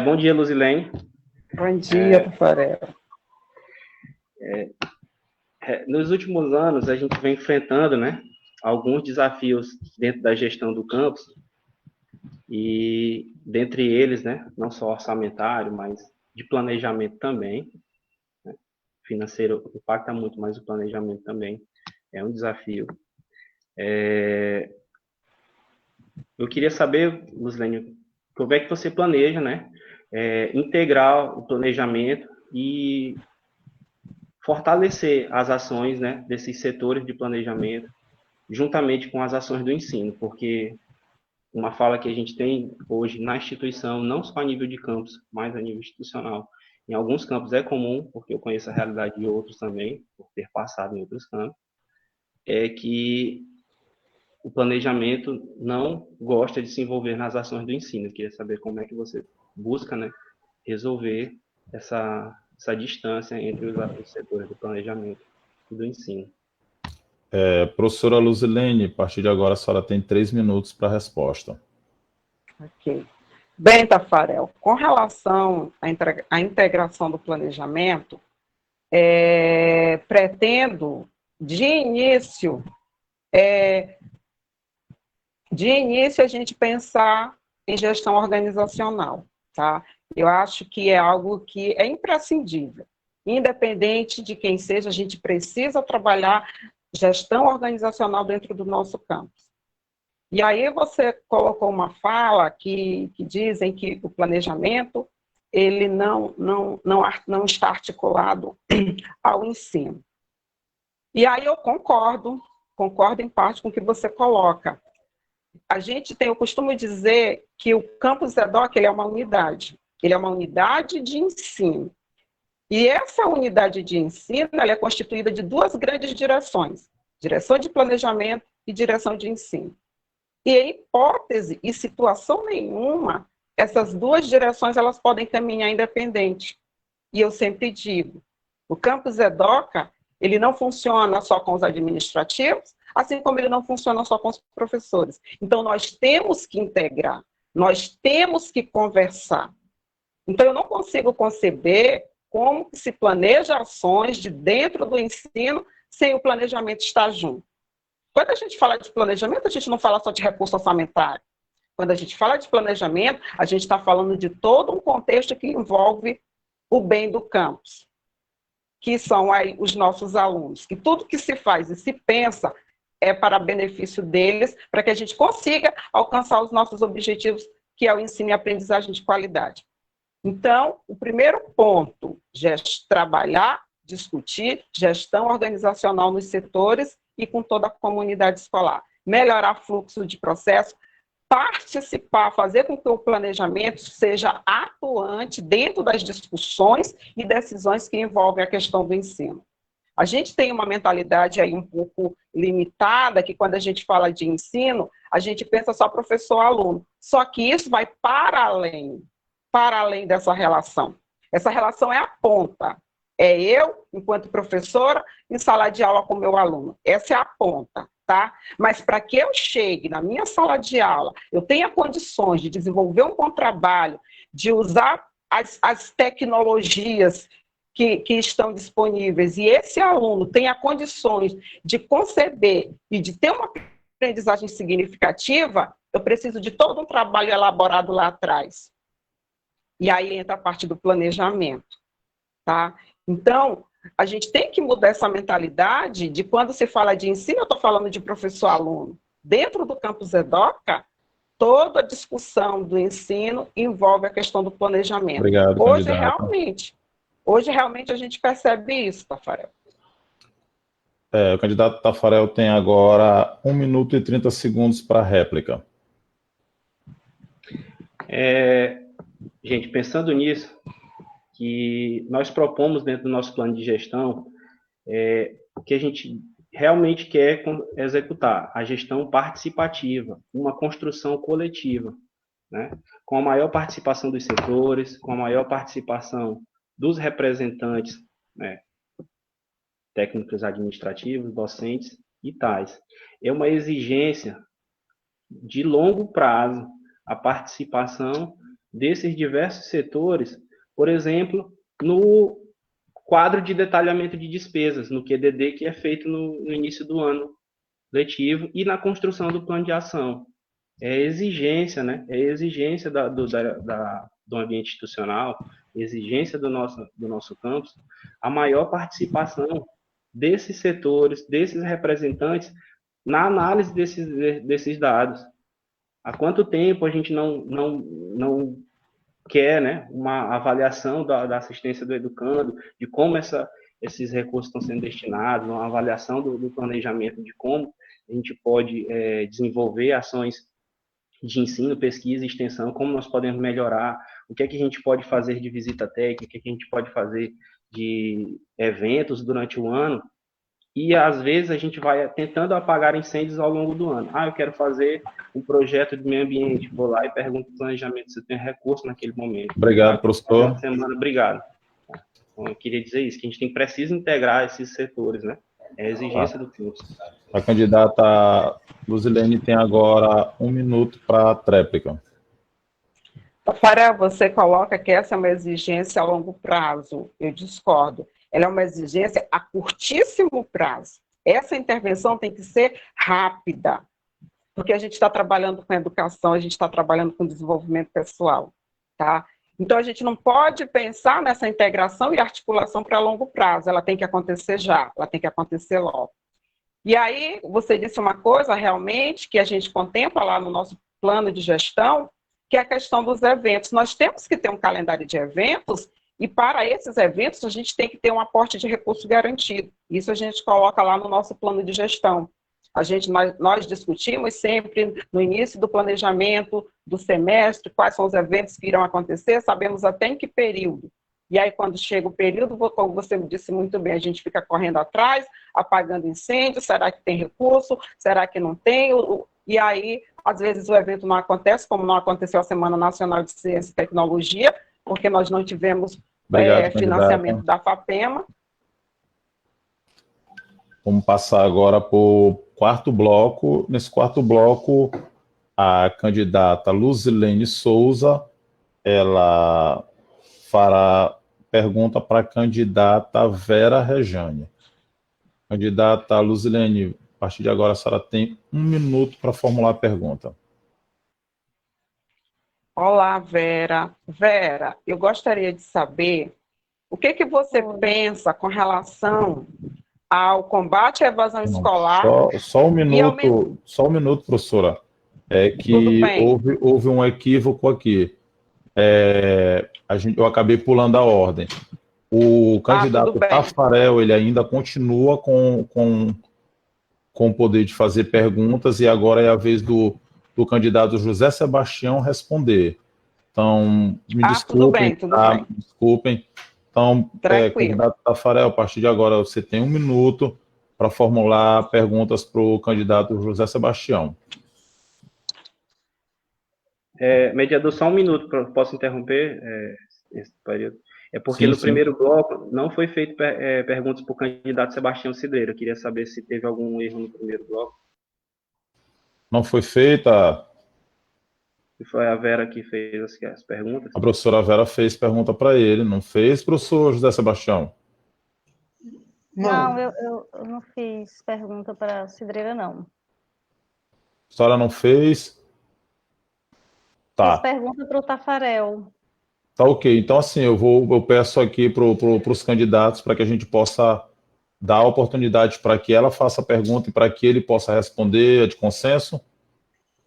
Bom dia, Luzilene. Bom dia, Tafarel. Nos últimos anos, a gente vem enfrentando, né, alguns desafios dentro da gestão do campus, e dentre eles, né, não só orçamentário, mas de planejamento também, né, financeiro impacta muito, mas o planejamento também é um desafio. Eu queria saber, Luzilene, como é que você planeja, né, integrar o planejamento e fortalecer as ações, né, desses setores de planejamento, juntamente com as ações do ensino, porque uma fala que a gente tem hoje na instituição, não só a nível de campus, mas a nível institucional. Em alguns campos é comum, porque eu conheço a realidade de outros também, por ter passado em outros campos, é que o planejamento não gosta de se envolver nas ações do ensino. Eu queria saber como é que você busca, né, resolver essa distância entre os setores do planejamento e do ensino. Professora Luzilene, a partir de agora a senhora tem 3 minutos para a resposta. Ok. Bem, Tafarel, com relação à integração do planejamento, pretendo, de início, a gente pensar em gestão organizacional, tá? Eu acho que é algo que é imprescindível. Independente de quem seja, a gente precisa trabalhar gestão organizacional dentro do nosso campus. E aí você colocou uma fala que dizem que o planejamento ele não está articulado ao ensino. E aí eu concordo em parte com o que você coloca. A gente tem o costume de dizer que o campus EDOC ele é uma unidade de ensino. E essa unidade de ensino ela é constituída de 2 grandes direções, direção de planejamento e direção de ensino. E em hipótese e situação nenhuma, essas 2 direções elas podem caminhar independente. E eu sempre digo, o campus EDOCA, ele não funciona só com os administrativos, assim como ele não funciona só com os professores. Então, nós temos que integrar, nós temos que conversar. Então, eu não consigo conceber como se planeja ações de dentro do ensino sem o planejamento estar junto. Quando a gente fala de planejamento, a gente não fala só de recurso orçamentário. Quando a gente fala de planejamento, a gente está falando de todo um contexto que envolve o bem do campus, que são aí os nossos alunos, que tudo que se faz e se pensa é para benefício deles, para que a gente consiga alcançar os nossos objetivos, que é o ensino e aprendizagem de qualidade. Então, o primeiro ponto, trabalhar, discutir gestão organizacional nos setores e com toda a comunidade escolar. Melhorar fluxo de processo, participar, fazer com que o planejamento seja atuante dentro das discussões e decisões que envolvem a questão do ensino. A gente tem uma mentalidade aí um pouco limitada, que quando a gente fala de ensino, a gente pensa só professor-aluno. Só que isso vai para além dessa relação. Essa relação é a ponta. É eu, enquanto professora, em sala de aula com o meu aluno. Essa é a ponta, tá? Mas para que eu chegue na minha sala de aula, eu tenha condições de desenvolver um bom trabalho, de usar as tecnologias que estão disponíveis, e esse aluno tenha condições de conceber e de ter uma aprendizagem significativa, eu preciso de todo um trabalho elaborado lá atrás. E aí entra a parte do planejamento, tá? Então, a gente tem que mudar essa mentalidade de quando se fala de ensino, eu estou falando de professor-aluno. Dentro do campus EDOCA, toda a discussão do ensino envolve a questão do planejamento. Obrigado, Hoje, realmente, a gente percebe isso, Tafarel. O candidato Tafarel tem agora 1 minuto e 30 segundos para a réplica. Gente, pensando nisso, que nós propomos dentro do nosso plano de gestão, que a gente realmente quer executar a gestão participativa, uma construção coletiva, né? Com a maior participação dos setores, com a maior participação dos representantes, né? Técnicos administrativos, docentes e tais. É uma exigência de longo prazo a participação desses diversos setores, por exemplo, no quadro de detalhamento de despesas, no QDD, que é feito no início do ano letivo, e na construção do plano de ação. É exigência, né? É exigência do ambiente institucional, exigência do nosso campus, a maior participação desses setores, desses representantes, na análise desses dados. Há quanto tempo a gente não quer, né, uma avaliação da assistência do educando, de como esses recursos estão sendo destinados, uma avaliação do planejamento de como a gente pode desenvolver ações de ensino, pesquisa e extensão, como nós podemos melhorar, o que é que a gente pode fazer de visita técnica, o que é que a gente pode fazer de eventos durante o ano, e às vezes a gente vai tentando apagar incêndios ao longo do ano. Eu quero fazer um projeto de meio ambiente, vou lá e pergunto o planejamento se tem recurso naquele momento. Obrigado, professor. Obrigado. Então, eu queria dizer isso, que a gente precisa integrar esses setores, né? É a exigência do curso. A candidata Luzilene tem agora 1 minuto para a tréplica. Tafarel, você coloca que essa é uma exigência a longo prazo. Eu discordo. Ela é uma exigência a curtíssimo prazo. Essa intervenção tem que ser rápida, porque a gente está trabalhando com educação, a gente está trabalhando com desenvolvimento pessoal, tá? Então, a gente não pode pensar nessa integração e articulação para longo prazo. Ela tem que acontecer já, ela tem que acontecer logo. E aí, você disse uma coisa, realmente, que a gente contempla lá no nosso plano de gestão, que é a questão dos eventos. Nós temos que ter um calendário de eventos, e para esses eventos, a gente tem que ter um aporte de recurso garantido. Isso a gente coloca lá no nosso plano de gestão. Nós discutimos sempre, no início do planejamento do semestre, quais são os eventos que irão acontecer, sabemos até em que período. E aí, quando chega o período, como você me disse muito bem, a gente fica correndo atrás, apagando incêndio, será que tem recurso, será que não tem? E aí, às vezes, o evento não acontece, como não aconteceu a Semana Nacional de Ciência e Tecnologia, porque nós não tivemos financiamento da FAPEMA. Vamos passar agora para o quarto bloco. Nesse quarto bloco, a candidata Luzilene Souza, ela fará pergunta para a candidata Vera Rejane. Candidata Luzilene, a partir de agora a senhora tem 1 minuto para formular a pergunta. Olá, Vera. Vera, eu gostaria de saber o que você pensa com relação ao combate à evasão escolar. Só um minuto, professora. É que houve um equívoco aqui. Eu acabei pulando a ordem. O candidato Tafarel, ele ainda continua com o poder de fazer perguntas, e agora é a vez do candidato José Sebastião responder. Então, me desculpem. Tudo bem. Desculpem. Então, candidato Tafarel, a partir de agora você tem 1 minuto para formular perguntas para o candidato José Sebastião. Mediador, só 1 minuto, posso interromper esse período? É porque no primeiro bloco não foi feito perguntas para o candidato Sebastião Cidreira. Eu queria saber se teve algum erro no primeiro bloco. Não foi feita? E foi a Vera que fez as perguntas? A professora Vera fez pergunta para ele, não fez, professor José Sebastião? Não, eu não fiz pergunta para a Cidreira, não. A senhora não fez? Tá. Fiz pergunta para o Tafarel. Tá, ok. Então, assim, eu peço aqui para os candidatos para que a gente possa dar a oportunidade para que ela faça a pergunta e para que ele possa responder. É de consenso?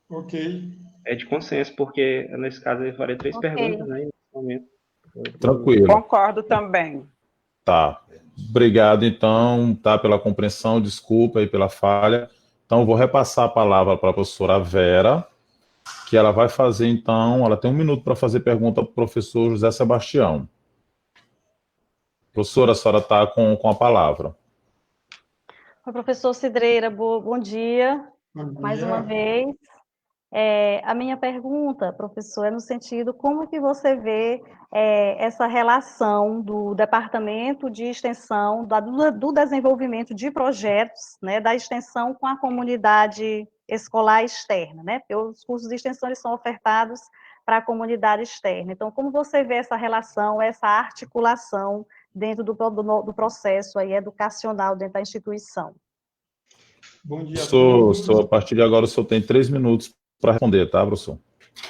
Ok. É de consenso, porque nesse caso eu farei 3 perguntas, né? Nesse momento. Tranquilo. Concordo também. Tá. Obrigado, então, tá, pela compreensão, desculpa aí pela falha. Então, eu vou repassar a palavra para a professora Vera, que ela vai fazer, então, ela tem 1 minuto para fazer pergunta para o professor José Sebastião. Professora, a senhora está com a palavra. Oi, professor Cidreira, bom dia, Bom mais uma dia. vez. A minha pergunta, professor, é no sentido, como que você vê essa relação do Departamento de Extensão, do desenvolvimento de projetos, né, da extensão com a comunidade escolar externa, né? Porque os cursos de extensão eles são ofertados para a comunidade externa. Então, como você vê essa relação, essa articulação dentro do processo aí educacional dentro da instituição? Bom dia a Professor, todos. a partir de agora o senhor tem 3 minutos para responder, tá, professor?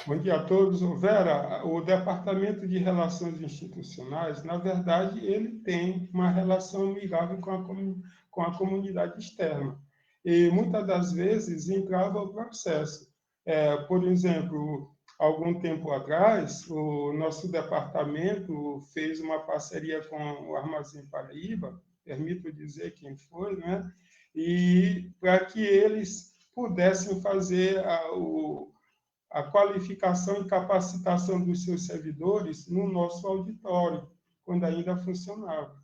Bom dia a todos. Vera, o Departamento de Relações Institucionais, na verdade, ele tem uma relação amigável com a comunidade externa. E muitas das vezes entrava o processo. Por exemplo, algum tempo atrás, o nosso departamento fez uma parceria com o Armazém Paraíba, permito dizer quem foi, né? E para que eles pudessem fazer a qualificação e capacitação dos seus servidores no nosso auditório, quando ainda funcionava.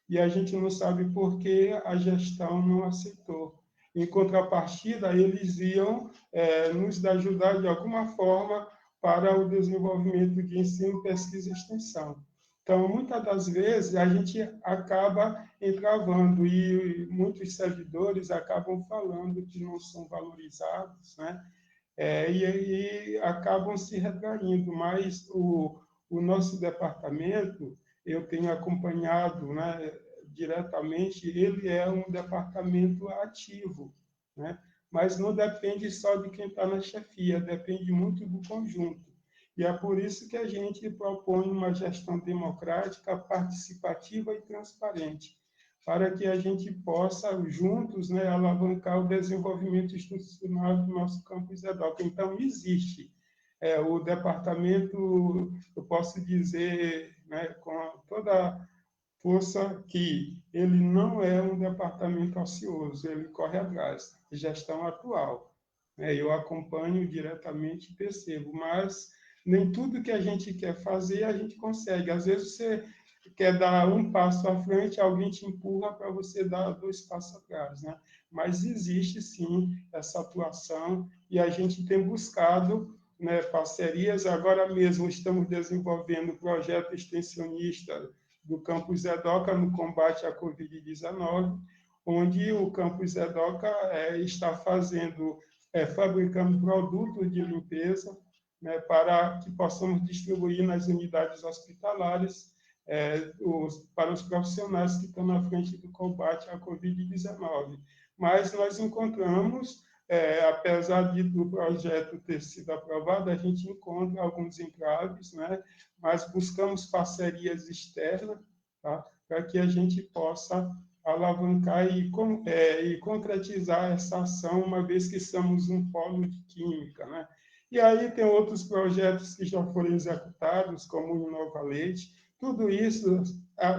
E a gente não sabe por que a gestão não aceitou. Em contrapartida, eles iam nos ajudar de alguma forma para o desenvolvimento de ensino, pesquisa e extensão. Então, muitas das vezes, a gente acaba entravando e muitos servidores acabam falando que não são valorizados, né? E acabam se retraindo, mas o nosso departamento, eu tenho acompanhado, né, diretamente, ele é um departamento ativo, né? Mas não depende só de quem está na chefia, depende muito do conjunto. E é por isso que a gente propõe uma gestão democrática, participativa e transparente, para que a gente possa, juntos, né, alavancar o desenvolvimento institucional do nosso campus EDOC. Então, existe o departamento, eu posso dizer, né, com toda força, que ele não é um departamento ocioso, ele corre atrás, gestão atual. Eu acompanho diretamente e percebo, mas nem tudo que a gente quer fazer, a gente consegue. Às vezes você quer dar um passo à frente, alguém te empurra para você dar 2 passos atrás, né? Mas existe, sim, essa atuação e a gente tem buscado, né, parcerias. Agora mesmo estamos desenvolvendo um projeto extensionista do Campus EDOCA no combate à Covid-19, onde o Campus EDOCA está fabricando produtos de limpeza, né, para que possamos distribuir nas unidades hospitalares para os profissionais que estão na frente do combate à Covid-19. Mas nós encontramos, apesar do projeto ter sido aprovado, a gente encontra alguns entraves, né? Mas buscamos parcerias externas, tá? Para que a gente possa alavancar e concretizar essa ação, uma vez que somos um polo de química, né? E aí tem outros projetos que já foram executados, como o Inova Leite. Tudo isso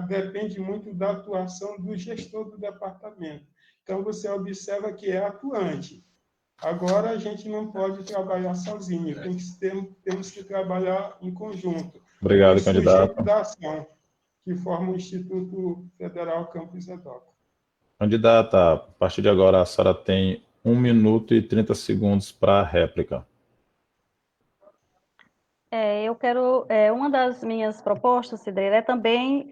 depende muito da atuação do gestor do departamento. Então, você observa que é atuante. Agora, a gente não pode trabalhar sozinho, temos que trabalhar em conjunto, com Obrigado, os sujeitos candidato. da ação, que formam o Instituto Federal Campus EDOCA. Candidata, a partir de agora a senhora tem 1 minuto e 30 segundos para a réplica. Eu quero, uma das minhas propostas, Cidreira, é também,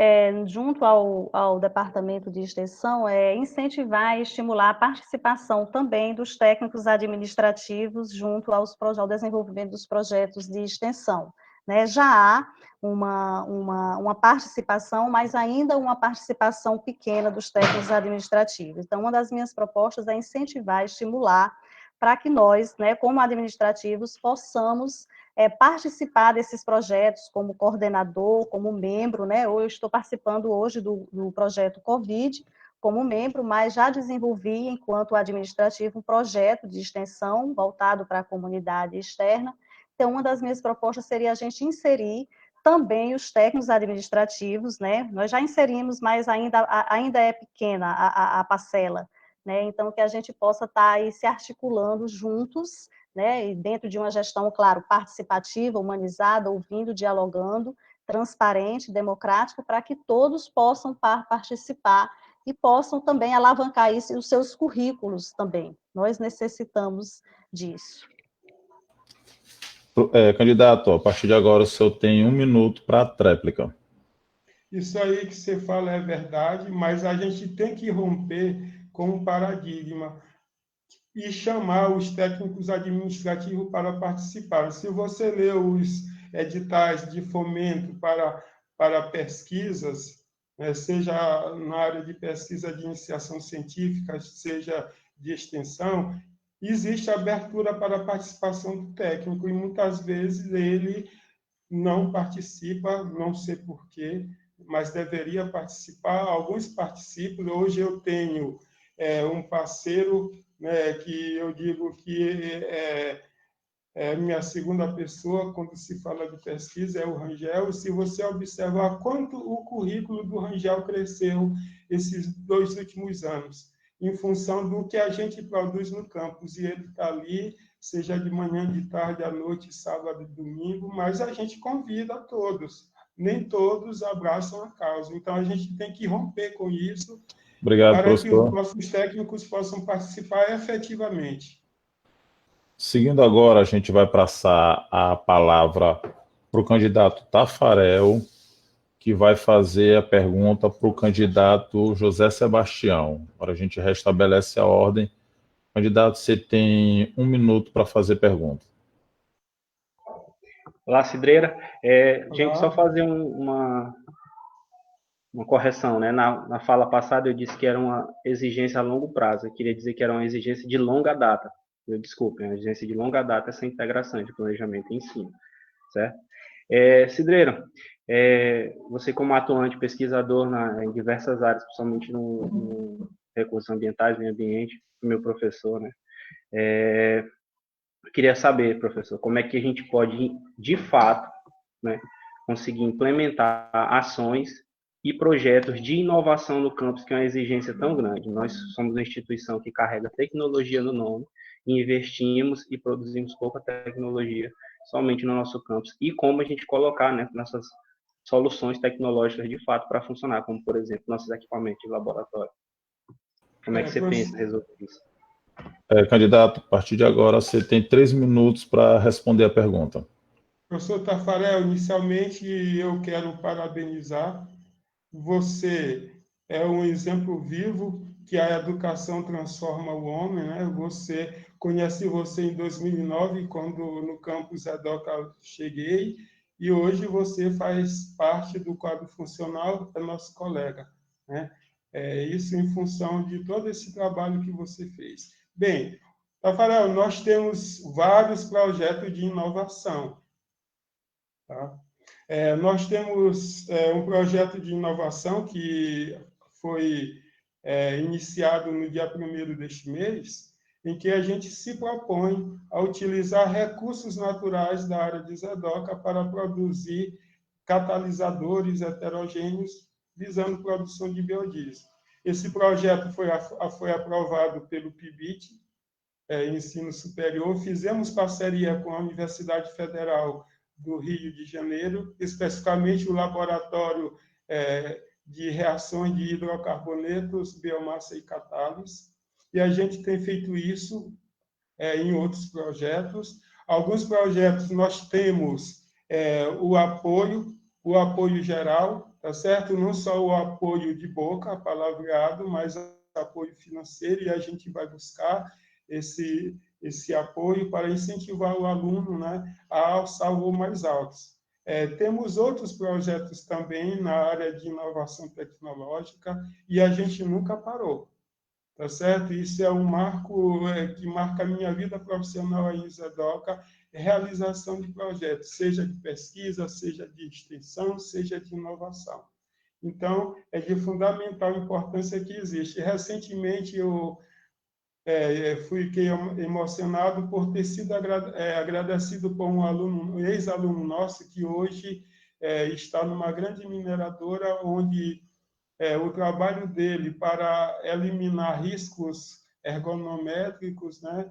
junto ao Departamento de Extensão, incentivar e estimular a participação também dos técnicos administrativos junto ao desenvolvimento dos projetos de extensão, né? Já há uma participação, mas ainda uma participação pequena dos técnicos administrativos. Então, uma das minhas propostas é incentivar, estimular, para que nós, né, como administrativos, possamos participar desses projetos como coordenador, como membro, né? Eu estou participando hoje do projeto Covid como membro, mas já desenvolvi, enquanto administrativo, um projeto de extensão voltado para a comunidade externa. Então, uma das minhas propostas seria a gente inserir também os técnicos administrativos, né? Nós já inserimos, mas ainda é pequena a parcela, né? Então, que a gente possa estar aí se articulando juntos, né, e dentro de uma gestão, claro, participativa, humanizada, ouvindo, dialogando, transparente, democrática, para que todos possam participar e possam também alavancar isso e os seus currículos também. Nós necessitamos disso. Candidato, a partir de agora o senhor tem 1 minuto para a tréplica. Isso aí que você fala é verdade, mas a gente tem que romper com um paradigma e chamar os técnicos administrativos para participar. Se você lê os editais de fomento para pesquisas, né, seja na área de pesquisa de iniciação científica, seja de extensão, existe abertura para a participação do técnico, e muitas vezes ele não participa, não sei porquê, mas deveria participar. Alguns participam. Hoje eu tenho um parceiro, né, que eu digo que é minha segunda pessoa quando se fala de pesquisa, é o Rangel. Se você observar quanto o currículo do Rangel cresceu esses 2 últimos anos, em função do que a gente produz no campus, e ele está ali, seja de manhã, de tarde, à noite, sábado e domingo, mas a gente convida a todos. Nem todos abraçam a causa. Então, a gente tem que romper com isso. Obrigado, para que os professor. nossos técnicos possam participar efetivamente. Seguindo agora, a gente vai passar a palavra para o candidato Tafarel, que vai fazer a pergunta para o candidato José Sebastião. Agora a gente restabelece a ordem. Candidato, você tem 1 minuto para fazer pergunta. Olá, Cidreira. Olá. Gente, só fazer uma correção, né? Na fala passada eu disse que era uma exigência a longo prazo. Eu queria dizer que era uma exigência de longa data. Desculpe, é uma exigência de longa data essa integração de planejamento e ensino, certo? Cidreira, você como atuante pesquisador em diversas áreas, principalmente no recursos ambientais, meio ambiente, meu professor, né? Eu queria saber, professor, como é que a gente pode, de fato, né, conseguir implementar ações e projetos de inovação no campus, que é uma exigência tão grande. Nós somos uma instituição que carrega tecnologia no nome, e investimos e produzimos pouca tecnologia somente no nosso campus, e como a gente colocar, né, nossas soluções tecnológicas de fato para funcionar, como, por exemplo, nossos equipamentos de laboratório. Como é que você pensa em resolver isso? Candidato, a partir de agora você tem 3 minutos para responder a pergunta. Professor Tafarel, inicialmente eu quero parabenizar. Você é um exemplo vivo que a educação transforma o homem, né? Conheci você em 2009, quando no campus Edoca cheguei, e hoje você faz parte do quadro funcional, é nosso colega, né? Isso em função de todo esse trabalho que você fez. Bem, Tafarel, nós temos vários projetos de inovação, tá? Nós temos um projeto de inovação que foi iniciado no dia 1º deste mês, em que a gente se propõe a utilizar recursos naturais da área de Zedoca para produzir catalisadores heterogêneos visando produção de biodiesel. Esse projeto foi aprovado pelo PIBIT, Ensino Superior. Fizemos parceria com a Universidade Federal do Rio de Janeiro, especificamente o Laboratório de Reações de Hidrocarbonetos, Biomassa e Catálise, e a gente tem feito isso em outros projetos. Alguns projetos nós temos o apoio geral, tá certo? Não só o apoio de boca, palavreado, mas apoio financeiro, e a gente vai buscar esse apoio para incentivar o aluno, né, a alçar voos mais altos. Temos outros projetos também na área de inovação tecnológica, e a gente nunca parou, tá certo? Isso é um marco que marca a minha vida profissional aí em Zedoca, realização de projetos, seja de pesquisa, seja de extensão, seja de inovação. Então, é de fundamental importância que existe. Recentemente, eu fiquei emocionado por ter sido agradecido por um ex-aluno nosso que hoje está numa grande mineradora, onde o trabalho dele para eliminar riscos ergonométricos, né,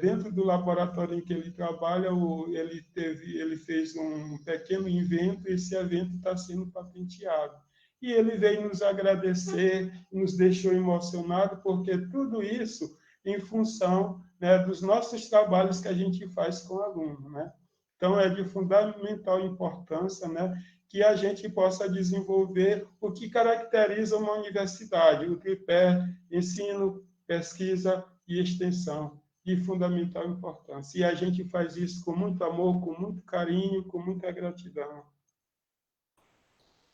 dentro do laboratório em que ele trabalha, ele fez um pequeno invento, e esse evento está sendo patenteado. e ele veio nos agradecer, nos deixou emocionados, porque tudo isso em função, né, dos nossos trabalhos que a gente faz com aluno, né? Então, é de fundamental importância, né, que a gente possa desenvolver o que caracteriza uma universidade, o tripé ensino, pesquisa e extensão, de fundamental importância. E a gente faz isso com muito amor, com muito carinho, com muita gratidão.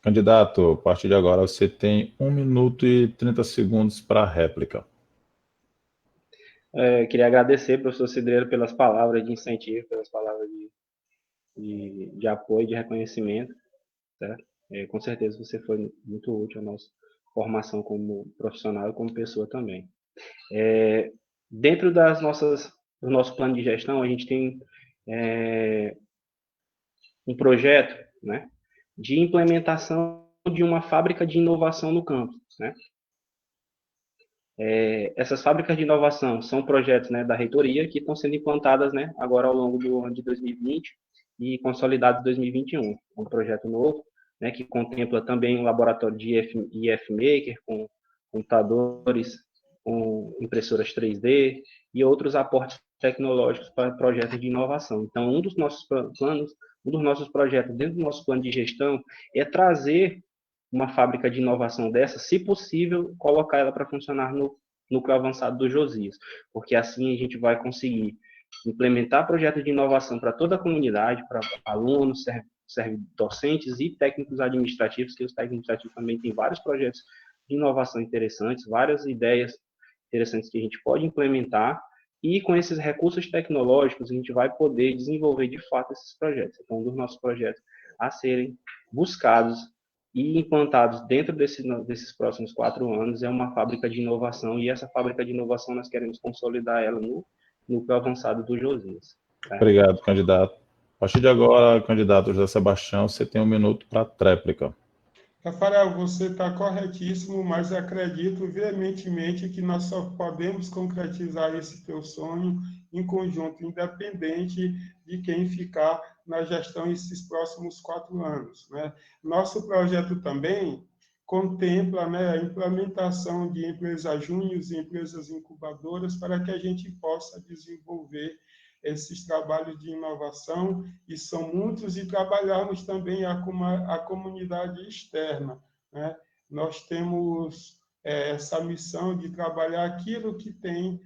Candidato, a partir de agora você tem 1 minuto e 30 segundos para a réplica. Queria agradecer, professor Cidreira, pelas palavras de incentivo, pelas palavras de apoio, de reconhecimento. Certo? Com certeza você foi muito útil à nossa formação como profissional e como pessoa também. Dentro do nosso plano de gestão, a gente tem um projeto, né, de implementação de uma fábrica de inovação no campus, né? Essas fábricas de inovação são projetos, né, da reitoria que estão sendo implantadas, né, agora ao longo do ano de 2020 e consolidados em 2021. Um projeto novo, né, que contempla também um laboratório de IF Maker, com computadores, com impressoras 3D e outros aportes tecnológicos para projetos de inovação. Então, um dos nossos projetos dentro do nosso plano de gestão é trazer uma fábrica de inovação dessa, se possível, colocar ela para funcionar no núcleo avançado do Josias, porque assim a gente vai conseguir implementar projetos de inovação para toda a comunidade, para alunos, docentes e técnicos administrativos, que os técnicos administrativos também têm vários projetos de inovação interessantes, várias ideias interessantes que a gente pode implementar, e com esses recursos tecnológicos a gente vai poder desenvolver de fato esses projetos. Então, um dos nossos projetos a serem buscados e implantados dentro desses próximos 4 anos é uma fábrica de inovação, e essa fábrica de inovação nós queremos consolidar ela no núcleo avançado do Josias. Tá? Obrigado, candidato. A partir de agora, candidato José Sebastião, você tem 1 minuto para a tréplica. Rafael, você está corretíssimo, mas acredito veementemente que nós só podemos concretizar esse teu sonho em conjunto, independente de quem ficar na gestão esses próximos 4 anos. Né? Nosso projeto também contempla, né, a implementação de empresas júniores e empresas incubadoras para que a gente possa desenvolver esses trabalhos de inovação, e são muitos, e trabalharmos também a comunidade externa. Né? Nós temos essa missão de trabalhar aquilo que tem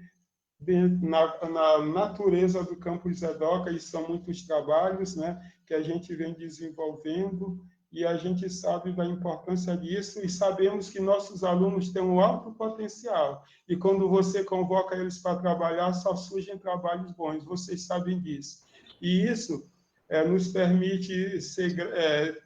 na natureza do campus EDOCA, e são muitos trabalhos, né, que a gente vem desenvolvendo, e a gente sabe da importância disso, e sabemos que nossos alunos têm um alto potencial, e quando você convoca eles para trabalhar, só surgem trabalhos bons, vocês sabem disso. E isso nos permite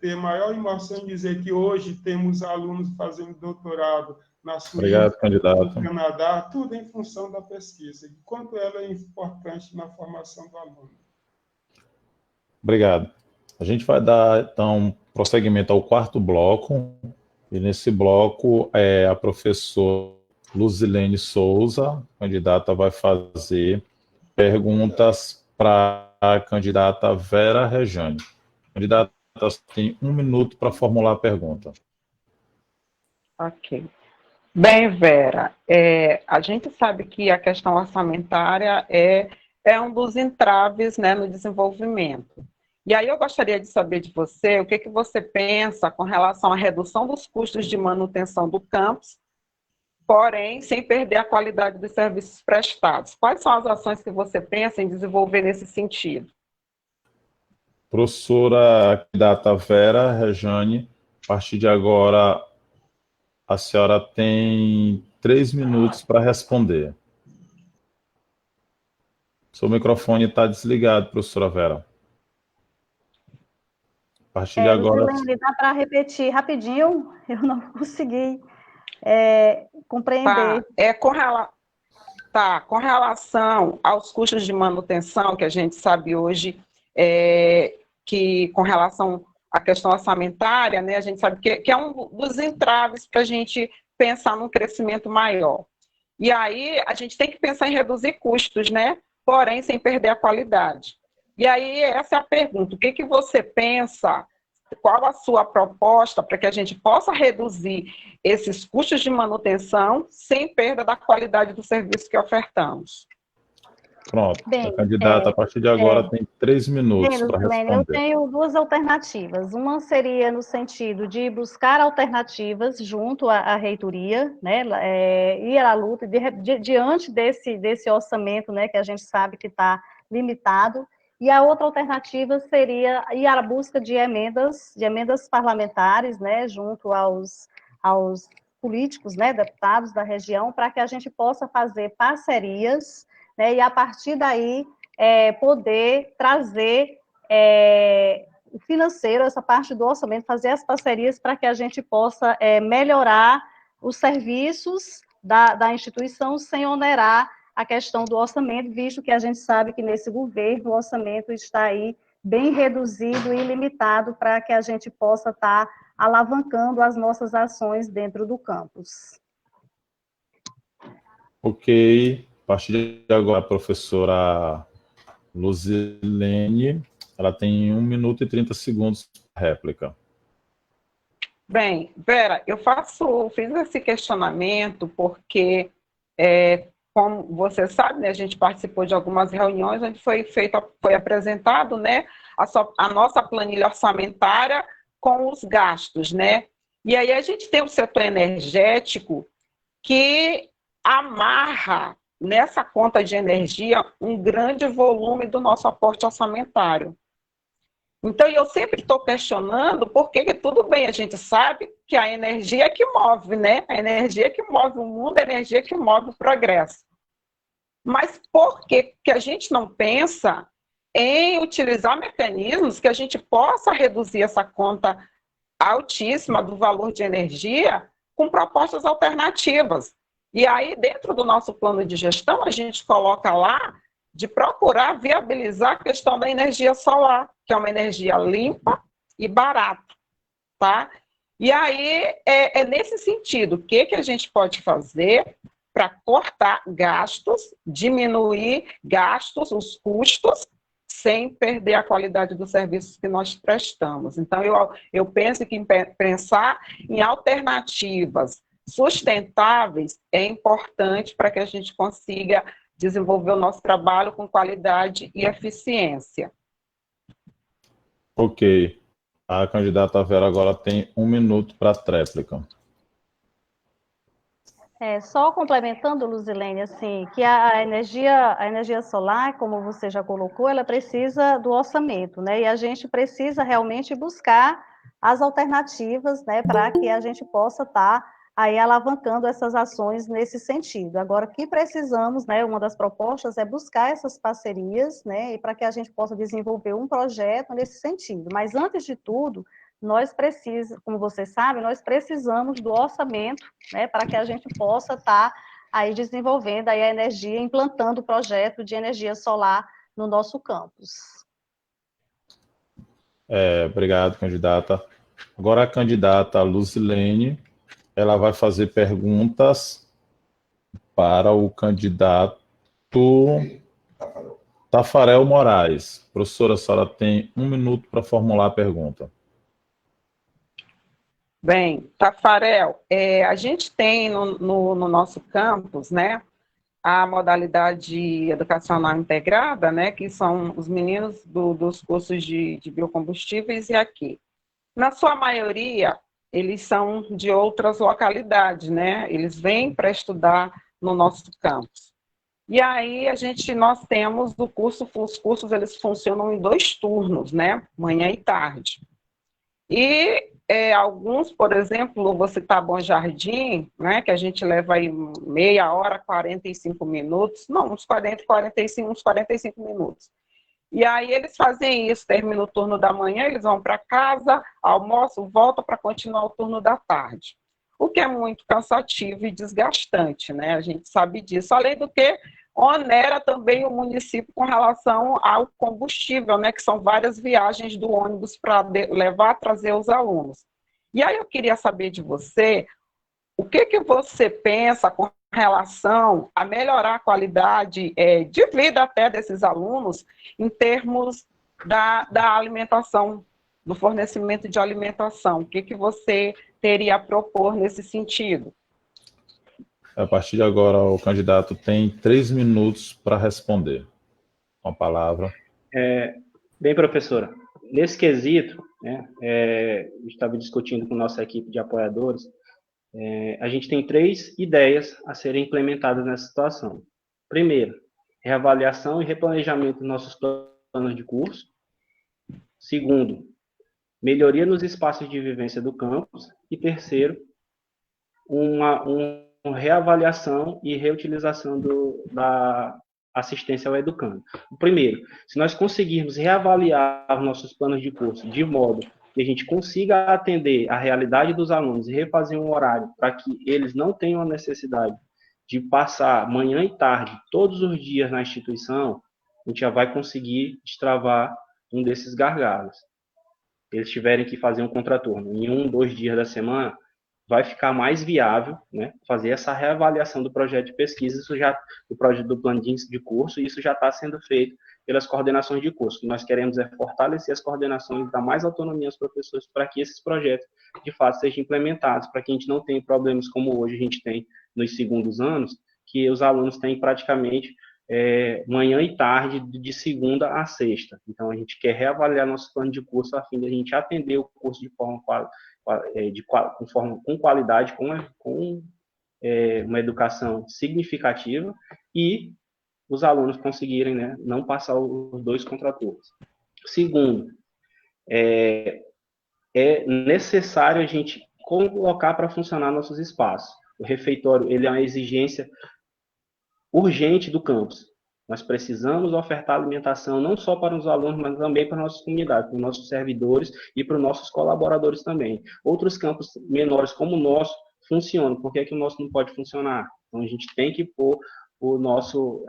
ter maior emoção em dizer que hoje temos alunos fazendo doutorado na Suíça, no Canadá, tudo em função da pesquisa, e quanto ela é importante na formação do aluno. Obrigado. A gente vai dar, então, prosseguimento ao 4º bloco, e nesse bloco a professora Luzilene Souza, candidata, vai fazer perguntas para a candidata Vera Rejane. Candidata, tem 1 minuto para formular a pergunta. Ok. Bem, Vera, a gente sabe que a questão orçamentária é um dos entraves, né, no desenvolvimento. E aí eu gostaria de saber de você o que você pensa com relação à redução dos custos de manutenção do campus, porém, sem perder a qualidade dos serviços prestados. Quais são as ações que você pensa em desenvolver nesse sentido? Professora candidata Vera Rejane, a partir de agora, a senhora tem 3 minutos para responder. Seu microfone está desligado, professora Vera. A partir de agora... Dá para repetir rapidinho? Eu não consegui compreender. Com relação aos custos de manutenção, que a gente sabe hoje que com relação à questão orçamentária, né, a gente sabe que é um dos entraves para a gente pensar num crescimento maior. E aí a gente tem que pensar em reduzir custos, né, porém sem perder a qualidade. E aí essa é a pergunta, o que você pensa qual a sua proposta para que a gente possa reduzir esses custos de manutenção sem perda da qualidade do serviço que ofertamos. Pronto. Bem, A candidata, a partir de agora, tem 3 minutos Bem, para Lucilene, eu responder. tenho duas alternativas. Uma seria no sentido de buscar alternativas junto à reitoria, né, ir à luta diante desse orçamento, né, que a gente sabe que está limitado. E a outra alternativa seria ir à busca de emendas parlamentares, né, junto aos políticos, né, deputados da região, para que a gente possa fazer parcerias, né, e a partir daí poder trazer o financeiro, essa parte do orçamento, fazer as parcerias para que a gente possa melhorar os serviços da instituição sem onerar a questão do orçamento, visto que a gente sabe que nesse governo o orçamento está aí bem reduzido e limitado para que a gente possa estar alavancando as nossas ações dentro do campus. Ok. A partir de agora, a professora Luzilene, ela tem 1 minuto e 30 segundos para réplica. Bem, Vera, eu fiz esse questionamento porque, como você sabe, né, a gente participou de algumas reuniões onde foi apresentado, né, a nossa planilha orçamentária com os gastos, né? E aí a gente tem o setor energético que amarra nessa conta de energia um grande volume do nosso aporte orçamentário. Então, eu sempre estou questionando porque tudo bem, a gente sabe que a energia é que move, né? A energia é que move o mundo, a energia é que move o progresso. Mas por que a gente não pensa em utilizar mecanismos que a gente possa reduzir essa conta altíssima do valor de energia com propostas alternativas? E aí, dentro do nosso plano de gestão, a gente coloca lá de procurar viabilizar a questão da energia solar, que é uma energia limpa e barata, tá? E aí, nesse sentido, o que a gente pode fazer para cortar gastos, diminuir gastos, os custos, sem perder a qualidade dos serviços que nós prestamos? Então, eu penso que pensar em alternativas sustentáveis é importante para que a gente consiga desenvolver o nosso trabalho com qualidade e eficiência. Ok. A candidata Vera agora tem 1 minuto para a tréplica. Só complementando, Luzilene, assim, que a energia solar, como você já colocou, ela precisa do orçamento, né? E a gente precisa realmente buscar as alternativas, né, para que a gente possa estar aí alavancando essas ações nesse sentido. Agora, o que precisamos, né, uma das propostas é buscar essas parcerias, né, e para que a gente possa desenvolver um projeto nesse sentido. Mas, antes de tudo, nós precisamos, como você sabe, nós precisamos do orçamento, né, para que a gente possa estar aí desenvolvendo aí a energia, implantando o projeto de energia solar no nosso campus. Obrigado, candidata. Agora a candidata Luzilene, ela vai fazer perguntas para o candidato Tafarel Moraes. Professora, a senhora tem 1 minuto para formular a pergunta. Bem, Tafarel, a gente tem no nosso campus, né, a modalidade educacional integrada, né, que são os meninos dos cursos de biocombustíveis e aqui. Na sua maioria, eles são de outras localidades, né, eles vêm para estudar no nosso campus. E aí nós temos os cursos eles funcionam em 2 turnos, né, manhã e tarde. E alguns, por exemplo, vou citar Bom Jardim, né, que a gente leva aí meia hora, 45 minutos, não, uns 45 minutos. E aí eles fazem isso, termina o turno da manhã, eles vão para casa, almoçam, voltam para continuar o turno da tarde. O que é muito cansativo e desgastante, né? A gente sabe disso. Além do que onera também o município com relação ao combustível, né, que são várias viagens do ônibus para levar, trazer os alunos. E aí eu queria saber de você, o que você pensa com relação a melhorar a qualidade de vida até desses alunos em termos da alimentação do fornecimento de alimentação. O que você teria a propor nesse sentido? A partir de agora, o candidato tem 3 minutos para responder. Com a palavra. Bem, professora, nesse quesito, né, a gente estava discutindo com nossa equipe de apoiadores, a gente tem 3 ideias a serem implementadas nessa situação. Primeiro, reavaliação e replanejamento dos nossos planos de curso. Segundo, melhoria nos espaços de vivência do campus. E terceiro, uma reavaliação e reutilização da assistência ao educando. Primeiro, se nós conseguirmos reavaliar os nossos planos de curso de modo que a gente consiga atender a realidade dos alunos e refazer um horário para que eles não tenham a necessidade de passar manhã e tarde todos os dias na instituição, a gente já vai conseguir destravar um desses gargalos. Eles tiverem que fazer um contraturno em 1, 2 dias da semana, vai ficar mais viável, né, fazer essa reavaliação do projeto de pesquisa, isso já, do plano de curso, e isso já está sendo feito pelas coordenações de curso. O que nós queremos é fortalecer as coordenações, dar mais autonomia aos professores para que esses projetos, de fato, sejam implementados, para que a gente não tenha problemas como hoje a gente tem nos segundos anos, que os alunos têm praticamente manhã e tarde, de segunda a sexta. Então, a gente quer reavaliar nosso plano de curso a fim de a gente atender o curso de forma com qualidade, com uma educação significativa e os alunos conseguirem, né, não passar os 2 contraturnos. Segundo, é necessário a gente colocar para funcionar nossos espaços. O refeitório, ele é uma exigência urgente do campus. Nós precisamos ofertar alimentação não só para os alunos, mas também para a nossa comunidade, para os nossos servidores e para os nossos colaboradores também. Outros campos menores como o nosso funcionam. Por que o nosso não pode funcionar? Então, a gente tem que pôr o nosso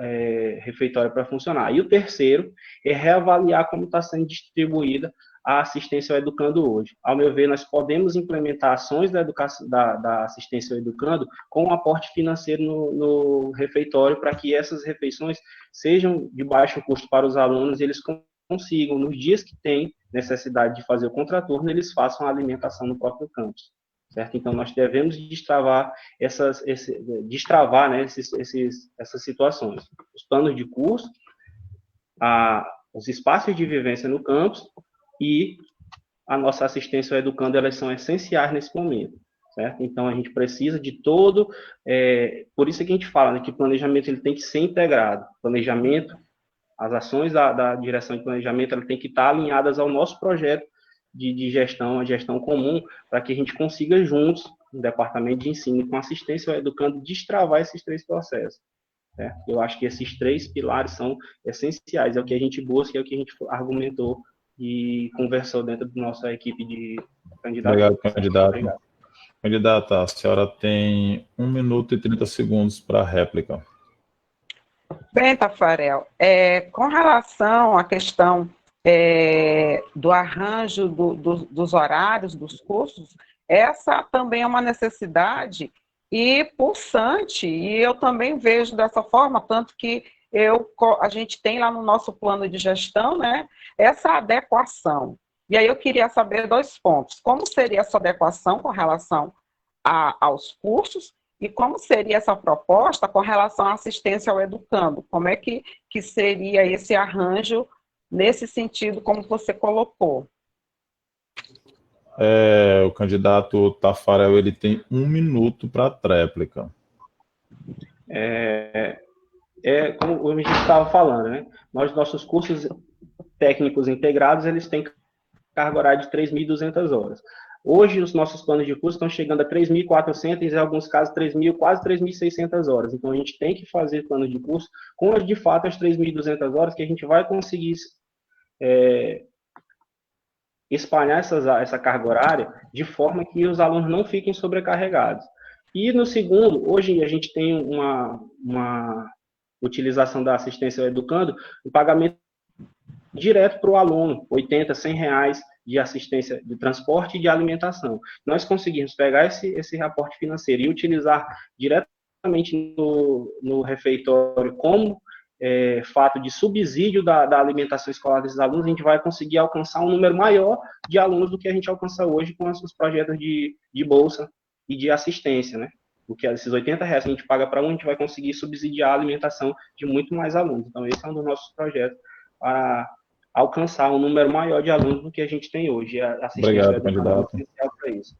refeitório para funcionar. E o terceiro é reavaliar como está sendo distribuída a assistência ao educando hoje. Ao meu ver, nós podemos implementar ações da assistência ao educando com um aporte financeiro no refeitório para que essas refeições sejam de baixo custo para os alunos e eles consigam, nos dias que têm necessidade de fazer o contraturno, eles façam a alimentação no próprio campus. Certo? Então, nós devemos destravar essas situações. Os planos de curso, os espaços de vivência no campus e a nossa assistência ao educando, elas são essenciais nesse momento. Certo? Então, a gente precisa de todo... por isso que a gente fala, né, que o planejamento ele tem que ser integrado. Planejamento, as ações da direção de planejamento, elas têm que estar alinhadas ao nosso projeto de gestão, a gestão comum, para que a gente consiga juntos, no departamento de ensino e com assistência ao educando, destravar esses 3 processos. Certo? Eu acho que esses 3 pilares são essenciais, é o que a gente busca, é o que a gente argumentou e conversou dentro da nossa equipe de candidatos. Obrigado, candidato. Obrigado. Candidata, a senhora tem 1 minuto e 30 segundos para a réplica. Bem, Tafarel, com relação à questão do arranjo dos horários dos cursos, essa também é uma necessidade e pulsante, e eu também vejo dessa forma, tanto que a gente tem lá no nosso plano de gestão, né, essa adequação. E aí eu queria saber 2 pontos. Como seria essa adequação com relação aos cursos e como seria essa proposta com relação à assistência ao educando? Como é que seria esse arranjo nesse sentido, como você colocou? O candidato Tafarel, ele tem 1 minuto para a tréplica. Como a gente estava falando, né? Nossos cursos técnicos integrados, eles têm carga horária de 3.200 horas. Hoje, os nossos planos de curso estão chegando a 3.400, em alguns casos, quase 3.600 horas. Então, a gente tem que fazer planos de curso com, de fato, as 3.200 horas, que a gente vai conseguir espalhar essa carga horária de forma que os alunos não fiquem sobrecarregados. E, no segundo, hoje a gente tem uma utilização da assistência ao educando, o pagamento direto para o aluno, 80, 100 reais de assistência de transporte e de alimentação. Nós conseguimos pegar esse aporte financeiro e utilizar diretamente no refeitório como fato de subsídio da alimentação escolar desses alunos, a gente vai conseguir alcançar um número maior de alunos do que a gente alcança hoje com os projetos de bolsa e de assistência, né? Porque esses R$80 que a gente paga para um, a gente vai conseguir subsidiar a alimentação de muito mais alunos. Então, esse é um dos nossos projetos para alcançar um número maior de alunos do que a gente tem hoje. A assistência Obrigado, candidato. é essencial para isso.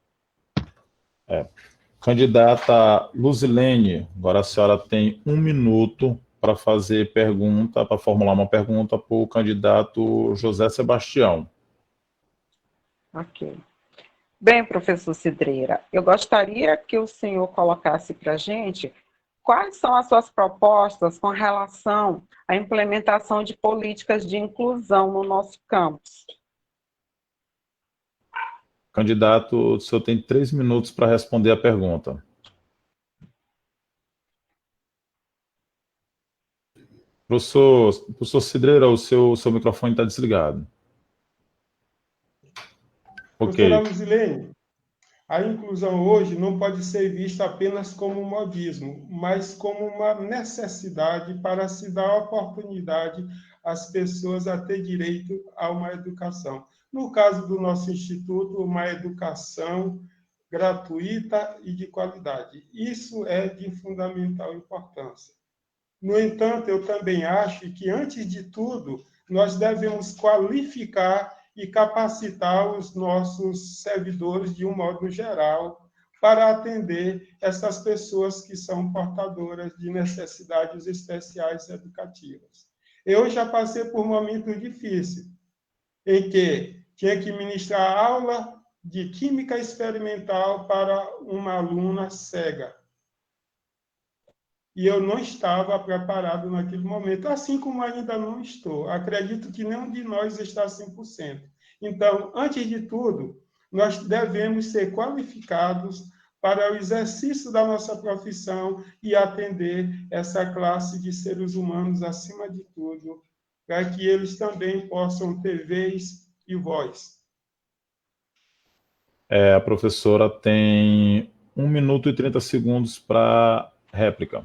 Candidata Luzilene, agora a senhora tem 1 minuto para fazer pergunta, para formular uma pergunta para o candidato José Sebastião. Ok. Bem, professor Cidreira, eu gostaria que o senhor colocasse para a gente quais são as suas propostas com relação à implementação de políticas de inclusão no nosso campus. Candidato, o senhor tem 3 minutos para responder a pergunta. Professor Cidreira, o seu microfone está desligado. Ok. Professora Luzilene, a inclusão hoje não pode ser vista apenas como um modismo, mas como uma necessidade para se dar oportunidade às pessoas a ter direito a uma educação. No caso do nosso instituto, uma educação gratuita e de qualidade. Isso é de fundamental importância. No entanto, eu também acho que, antes de tudo, nós devemos qualificar e capacitar os nossos servidores de um modo geral para atender essas pessoas que são portadoras de necessidades especiais educativas. Eu já passei por momentos difíceis, em que tinha que ministrar aula de química experimental para uma aluna cega. E eu não estava preparado naquele momento, assim como ainda não estou. Acredito que nenhum de nós está 100%. Então, antes de tudo, nós devemos ser qualificados para o exercício da nossa profissão e atender essa classe de seres humanos, acima de tudo, para que eles também possam ter vez e voz. A professora tem 1 minuto e 30 segundos para réplica.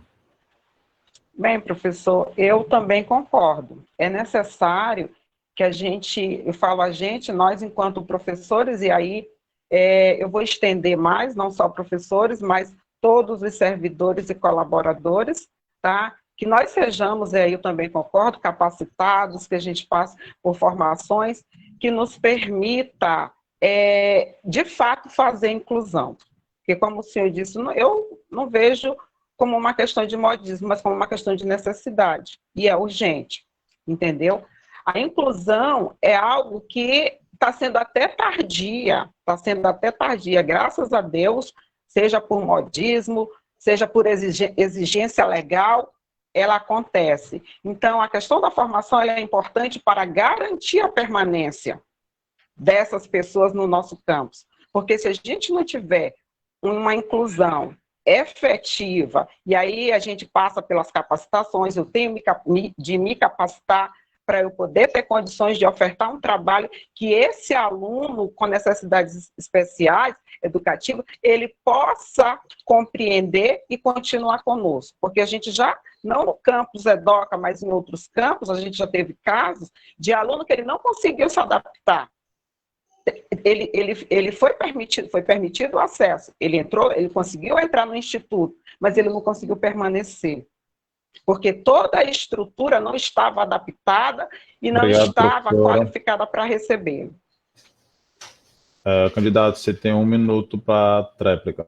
Bem, professor, eu também concordo. É necessário que a gente, eu falo a gente, nós enquanto professores, e aí eu vou estender mais, não só professores, mas todos os servidores e colaboradores, tá? Que nós sejamos, e aí eu também concordo, capacitados, que a gente passe por formações que nos permita, de fato, fazer inclusão. Porque, como o senhor disse, eu não vejo como uma questão de modismo, mas como uma questão de necessidade, e é urgente, entendeu? A inclusão é algo que está sendo até tardia, graças a Deus, seja por modismo, seja por exigência legal, ela acontece. Então, a questão da formação ela é importante para garantir a permanência dessas pessoas no nosso campus, porque se a gente não tiver uma inclusão efetiva, e aí a gente passa pelas capacitações, eu tenho de me capacitar para eu poder ter condições de ofertar um trabalho que esse aluno com necessidades especiais, educativas, ele possa compreender e continuar conosco, porque a gente já, não no campus EDOCA, mas em outros campos, a gente já teve casos de aluno que ele não conseguiu se adaptar. Ele foi permitido o acesso, ele conseguiu entrar no instituto, mas ele não conseguiu permanecer, porque toda a estrutura não estava adaptada e não estava qualificada para receber. Candidato, você tem 1 minuto para a tréplica.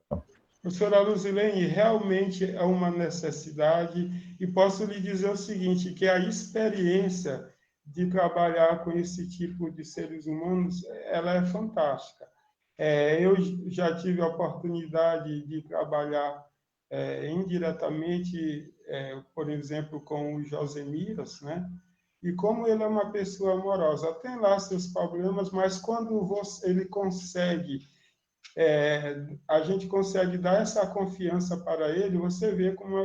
Professora Luzilene, realmente é uma necessidade, e posso lhe dizer o seguinte, que a experiência de trabalhar com esse tipo de seres humanos, ela é fantástica. Eu já tive a oportunidade de trabalhar indiretamente, por exemplo, com o Josemiras, né? E como ele é uma pessoa amorosa, tem lá seus problemas, mas quando ele consegue, a gente consegue dar essa confiança para ele, você vê como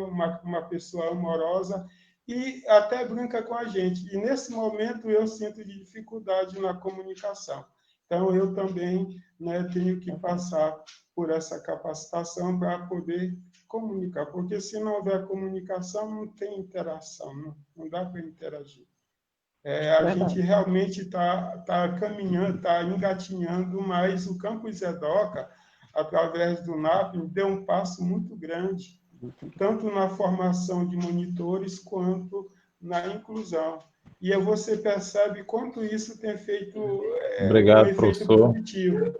uma pessoa amorosa e até brinca com a gente. E, nesse momento, eu sinto dificuldade na comunicação. Então, eu também tenho que passar por essa capacitação para poder comunicar, porque se não houver comunicação, não tem interação, não dá para interagir. A gente realmente está caminhando, está engatinhando, mas o Campus Edoca, através do NAP, deu um passo muito grande, tanto na formação de monitores quanto na inclusão. E você percebe quanto isso tem feito Obrigado, um efeito professor. positivo.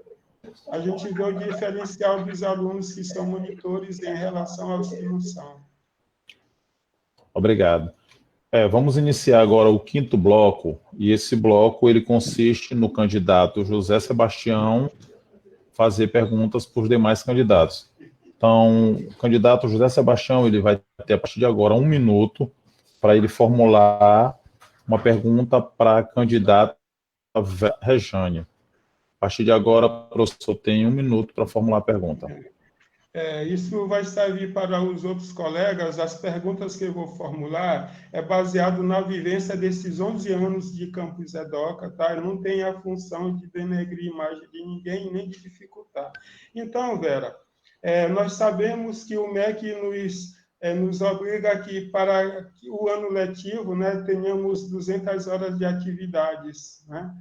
A gente vê o diferencial dos alunos que são monitores em relação aos que não são. Obrigado. Vamos iniciar agora o quinto bloco, e esse bloco ele consiste no candidato José Sebastião fazer perguntas para os demais candidatos. Então, o candidato José Sebastião ele vai ter, a partir de agora, 1 minuto para ele formular uma pergunta para a candidata Rejane. A partir de agora, o professor tem 1 minuto para formular a pergunta. Isso vai servir para os outros colegas. As perguntas que eu vou formular é baseado na vivência desses 11 anos de Campus Edoca, tá? Eu não tenho a função de denegrir a imagem de ninguém, nem de dificultar. Então, Vera, nós sabemos que o MEC nos obriga que para o ano letivo, né, tenhamos 200 horas de atividades, né?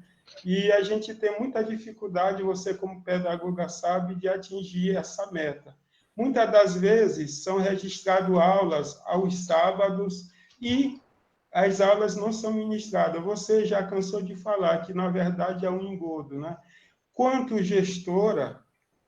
E a gente tem muita dificuldade, você como pedagoga sabe, de atingir essa meta. Muitas das vezes são registradas aulas aos sábados e as aulas não são ministradas. Você já cansou de falar que, na verdade, é um engodo, né? Quanto gestora,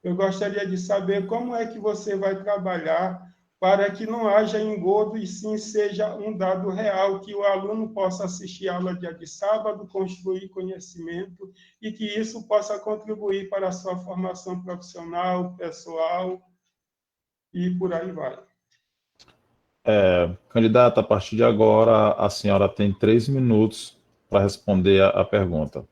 eu gostaria de saber como é que você vai trabalhar para que não haja engodo e sim seja um dado real, que o aluno possa assistir a aula dia de sábado, construir conhecimento e que isso possa contribuir para a sua formação profissional, pessoal, e por aí vai. Candidata, a partir de agora, a senhora tem 3 minutos para responder a pergunta.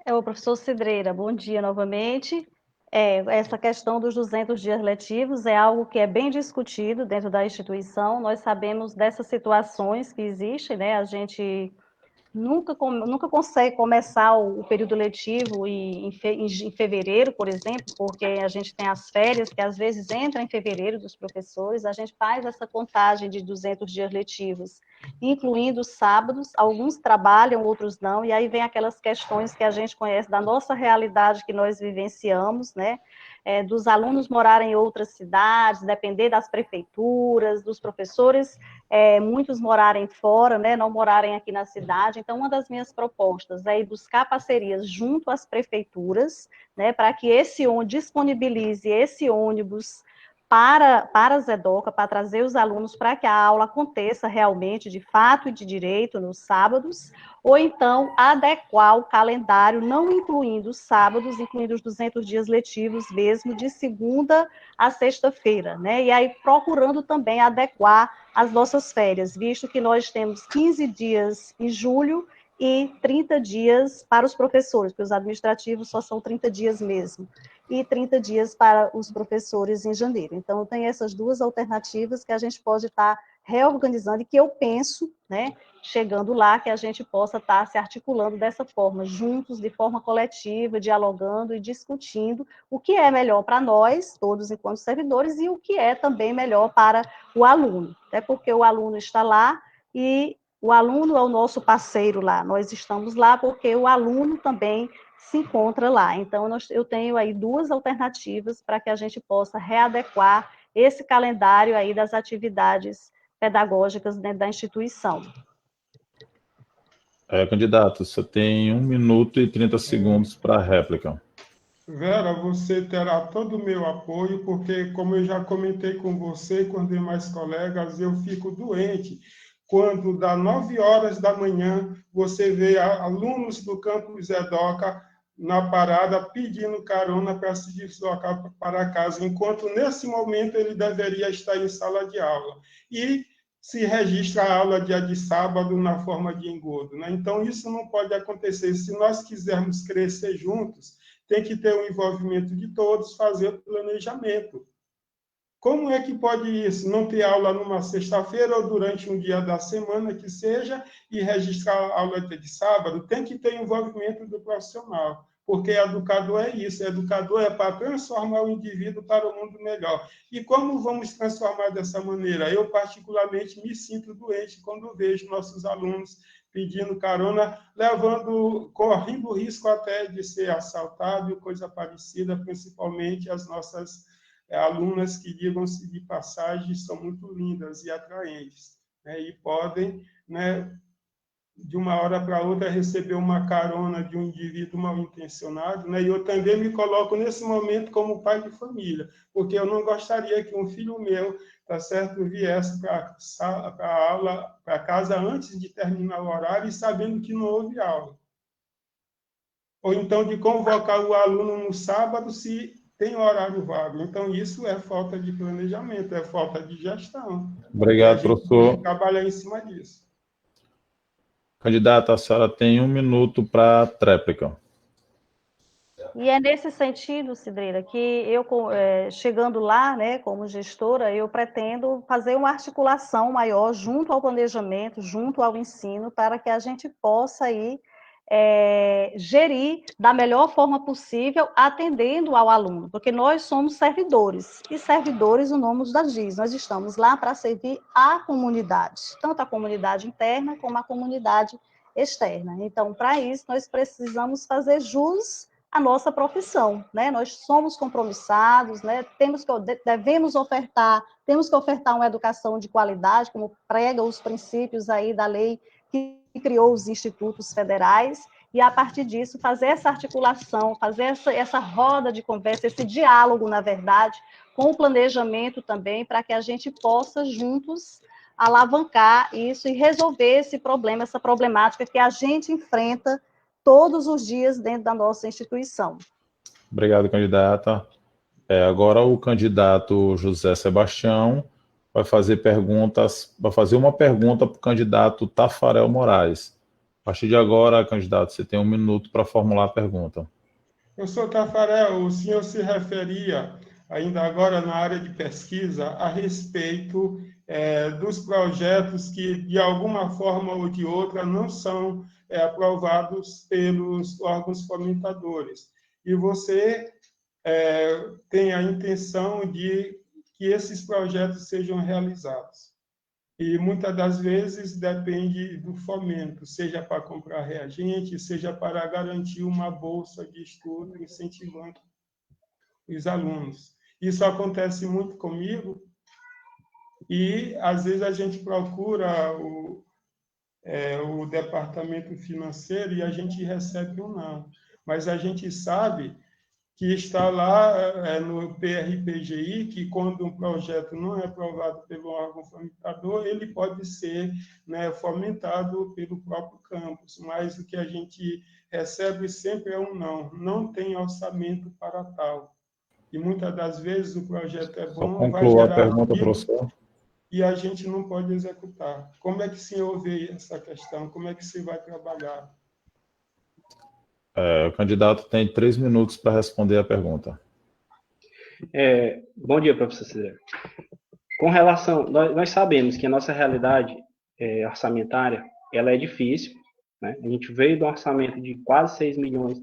O professor Cidreira, bom dia novamente. Essa questão dos 200 dias letivos é algo que é bem discutido dentro da instituição. Nós sabemos dessas situações que existem, né? A gente nunca consegue começar o período letivo em fevereiro, por exemplo, porque a gente tem as férias, que às vezes entram em fevereiro dos professores, a gente faz essa contagem de 200 dias letivos, incluindo os sábados, alguns trabalham, outros não, e aí vem aquelas questões que a gente conhece da nossa realidade que nós vivenciamos, né? Dos alunos morarem em outras cidades, depender das prefeituras, dos professores, muitos morarem fora, né, não morarem aqui na cidade. Então, uma das minhas propostas é ir buscar parcerias junto às prefeituras, né, para que esse ônibus disponibilize esse ônibus para a Zedoca, para trazer os alunos para que a aula aconteça realmente, de fato e de direito, nos sábados, ou então adequar o calendário, não incluindo os sábados, incluindo os 200 dias letivos mesmo, de segunda a sexta-feira, né? E aí procurando também adequar as nossas férias, visto que nós temos 15 dias em julho e 30 dias para os professores, porque os administrativos só são 30 dias mesmo, e 30 dias para os professores em janeiro. Então, tem essas duas alternativas que a gente pode estar reorganizando e que eu penso, né, chegando lá, que a gente possa estar se articulando dessa forma, juntos, de forma coletiva, dialogando e discutindo o que é melhor para nós, todos enquanto servidores, e o que é também melhor para o aluno, até porque o aluno está lá e o aluno é o nosso parceiro lá, nós estamos lá porque o aluno também se encontra lá. Então, eu tenho aí duas alternativas para que a gente possa readequar esse calendário aí das atividades pedagógicas dentro da instituição. Candidato, você tem 1 minuto e 30 segundos para a réplica. Vera, você terá todo o meu apoio, porque, como eu já comentei com você e com demais colegas, eu fico doente quando, das 9 horas da manhã, você vê alunos do campus Edoca na parada pedindo carona para se deslocar para casa, enquanto, nesse momento, ele deveria estar em sala de aula. E se registra a aula dia de sábado na forma de engodo, né? Então, isso não pode acontecer. Se nós quisermos crescer juntos, tem que ter o envolvimento de todos, fazer o planejamento. Como é que pode isso? Não ter aula numa sexta-feira ou durante um dia da semana que seja e registrar a aula de sábado? Tem que ter envolvimento do profissional. porque educador é isso, educador é para transformar o indivíduo para um mundo melhor. E como vamos transformar dessa maneira? Eu, particularmente, me sinto doente quando vejo nossos alunos pedindo carona, correndo o risco até de ser assaltado e coisa parecida, principalmente as nossas alunas que, digam-se de passagem, são muito lindas e atraentes, né? E podem, né, de uma hora para outra, receber uma carona de um indivíduo mal intencionado, né? E eu também me coloco nesse momento como pai de família, porque eu não gostaria que um filho meu, tá certo, viesse para a aula, para casa antes de terminar o horário e sabendo que não houve aula. Ou então de convocar o aluno no sábado se tem horário vago. Então, isso é falta de planejamento, é falta de gestão. Obrigado, A gente professor. tem que trabalhar em cima disso. Candidata, a senhora tem 1 minuto para tréplica. E é nesse sentido, Cidreira, que eu, chegando lá, né, como gestora, eu pretendo fazer uma articulação maior junto ao planejamento, junto ao ensino, para que a gente possa aí gerir da melhor forma possível, atendendo ao aluno, porque nós somos servidores, e servidores, o nome nos diz, nós estamos lá para servir a comunidade, tanto a comunidade interna como a comunidade externa. Então, para isso, nós precisamos fazer jus à nossa profissão, né? Nós somos compromissados, né? Devemos ofertar, temos que ofertar uma educação de qualidade, como prega os princípios aí da lei que criou os institutos federais, e a partir disso fazer essa articulação, fazer essa roda de conversa, esse diálogo, na verdade, com o planejamento também, para que a gente possa juntos alavancar isso e resolver esse problema, essa problemática que a gente enfrenta todos os dias dentro da nossa instituição. Obrigado, candidata. Agora o candidato José Sebastião vai fazer uma pergunta para o candidato Tafarel Moraes. A partir de agora, candidato, você tem 1 minuto para formular a pergunta. Professor Tafarel, o senhor se referia, ainda agora na área de pesquisa, a respeito dos projetos que, de alguma forma ou de outra, não são aprovados pelos órgãos fomentadores. E você tem a intenção de que esses projetos sejam realizados. E muitas das vezes depende do fomento, seja para comprar reagente, seja para garantir uma bolsa de estudo incentivando os alunos. Isso acontece muito comigo e, às vezes, a gente procura o departamento financeiro e a gente recebe um não. Mas a gente sabe que está lá no PRPGI, que quando um projeto não é aprovado pelo órgão fomentador, ele pode ser, né, fomentado pelo próprio campus, mas o que a gente recebe sempre é um não, não tem orçamento para tal. E muitas das vezes o projeto é bom, vai Conclua a gerar pergunta, professor. E a gente não pode executar. Como é que o senhor vê essa questão? Como é que você vai trabalhar? O candidato tem 3 minutos para responder a pergunta. Bom dia, professor Cidreira. Com relação, nós sabemos que a nossa realidade orçamentária, ela é difícil, né? A gente veio do orçamento de quase 6 milhões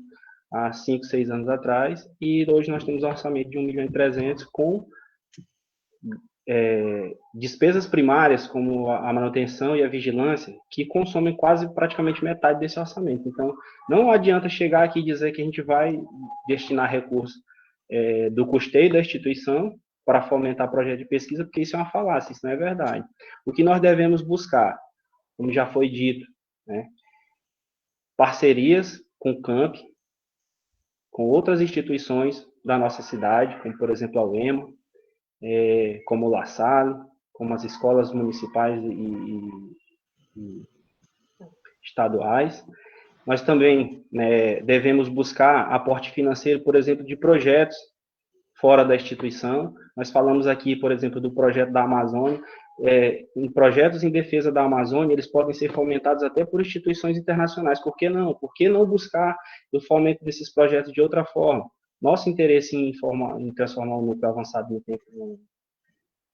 há 5, 6 anos atrás, e hoje nós temos um orçamento de 1.300.000 com despesas primárias, como a manutenção e a vigilância, que consomem quase praticamente metade desse orçamento. Então, não adianta chegar aqui e dizer que a gente vai destinar recursos do custeio da instituição para fomentar projeto de pesquisa, porque isso é uma falácia, isso não é verdade. O que nós devemos buscar, como já foi dito, né, parcerias com o CAMP, com outras instituições da nossa cidade, como, por exemplo, a UEMA, como o La Salle, como as escolas municipais e estaduais. Nós também, né, devemos buscar aporte financeiro, por exemplo, de projetos fora da instituição. Nós falamos aqui, por exemplo, do projeto da Amazônia. Em projetos em defesa da Amazônia, eles podem ser fomentados até por instituições internacionais. Por que não? Por que não buscar o fomento desses projetos de outra forma? Nosso interesse em transformar o núcleo avançado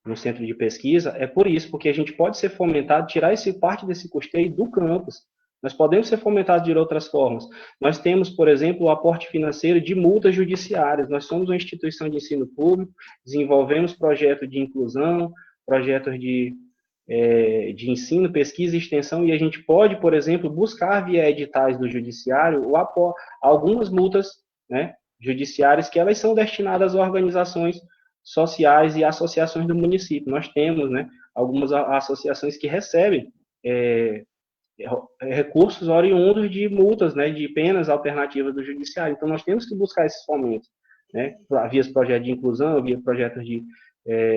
no centro de pesquisa é por isso, porque a gente pode ser fomentado, tirar parte desse custeio do campus, Nós podemos ser fomentados de outras formas. Nós temos, por exemplo, o aporte financeiro de multas judiciárias. Nós somos uma instituição de ensino público, desenvolvemos projetos de inclusão, projetos de ensino, pesquisa e extensão, e a gente pode, por exemplo, buscar via editais do judiciário algumas multas, né, judiciárias que elas são destinadas a organizações sociais e associações do município. Nós temos, né, algumas associações que recebem recursos oriundos de multas, né, de penas alternativas do judiciário. Então, nós temos que buscar esses fomentos, né, via projetos de inclusão, via projetos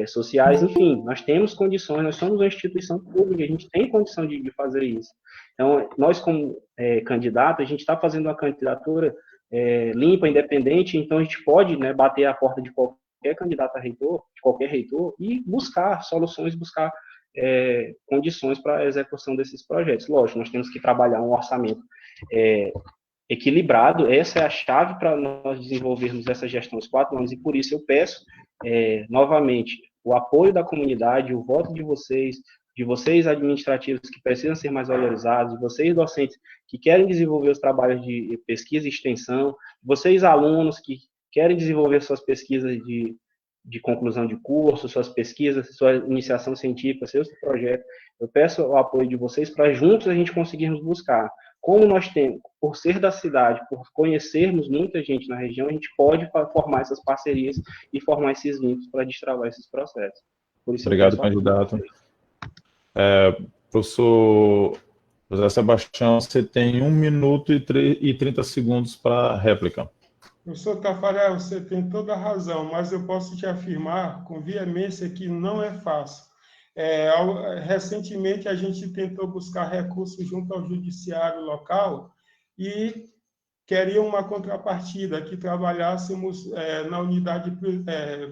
sociais, enfim, nós temos condições, nós somos uma instituição pública, a gente tem condição de fazer isso. Então, nós como candidato, a gente está fazendo uma candidatura limpa, independente, então a gente pode, né, bater a porta de qualquer candidato a reitor, de qualquer reitor, e buscar soluções, buscar condições para a execução desses projetos. Lógico, nós temos que trabalhar um orçamento equilibrado, essa é a chave para nós desenvolvermos essa gestão dos 4 anos, e por isso eu peço, novamente, o apoio da comunidade, o voto de vocês administrativos que precisam ser mais valorizados, de vocês docentes que querem desenvolver os trabalhos de pesquisa e extensão, vocês alunos que querem desenvolver suas pesquisas de conclusão de curso, suas pesquisas, sua iniciação científica, seus projetos. Eu peço o apoio de vocês para juntos a gente conseguirmos buscar. Como nós temos, por ser da cidade, por conhecermos muita gente na região, a gente pode formar essas parcerias e formar esses vínculos para destravar esses processos. Por isso, obrigado, candidato. Professor José Sebastião, você tem 1 minuto e 30 segundos para réplica. Professor Tafarel, você tem toda a razão, mas eu posso te afirmar com veemência que não é fácil. Recentemente, a gente tentou buscar recursos junto ao judiciário local e queria uma contrapartida, que trabalhássemos na unidade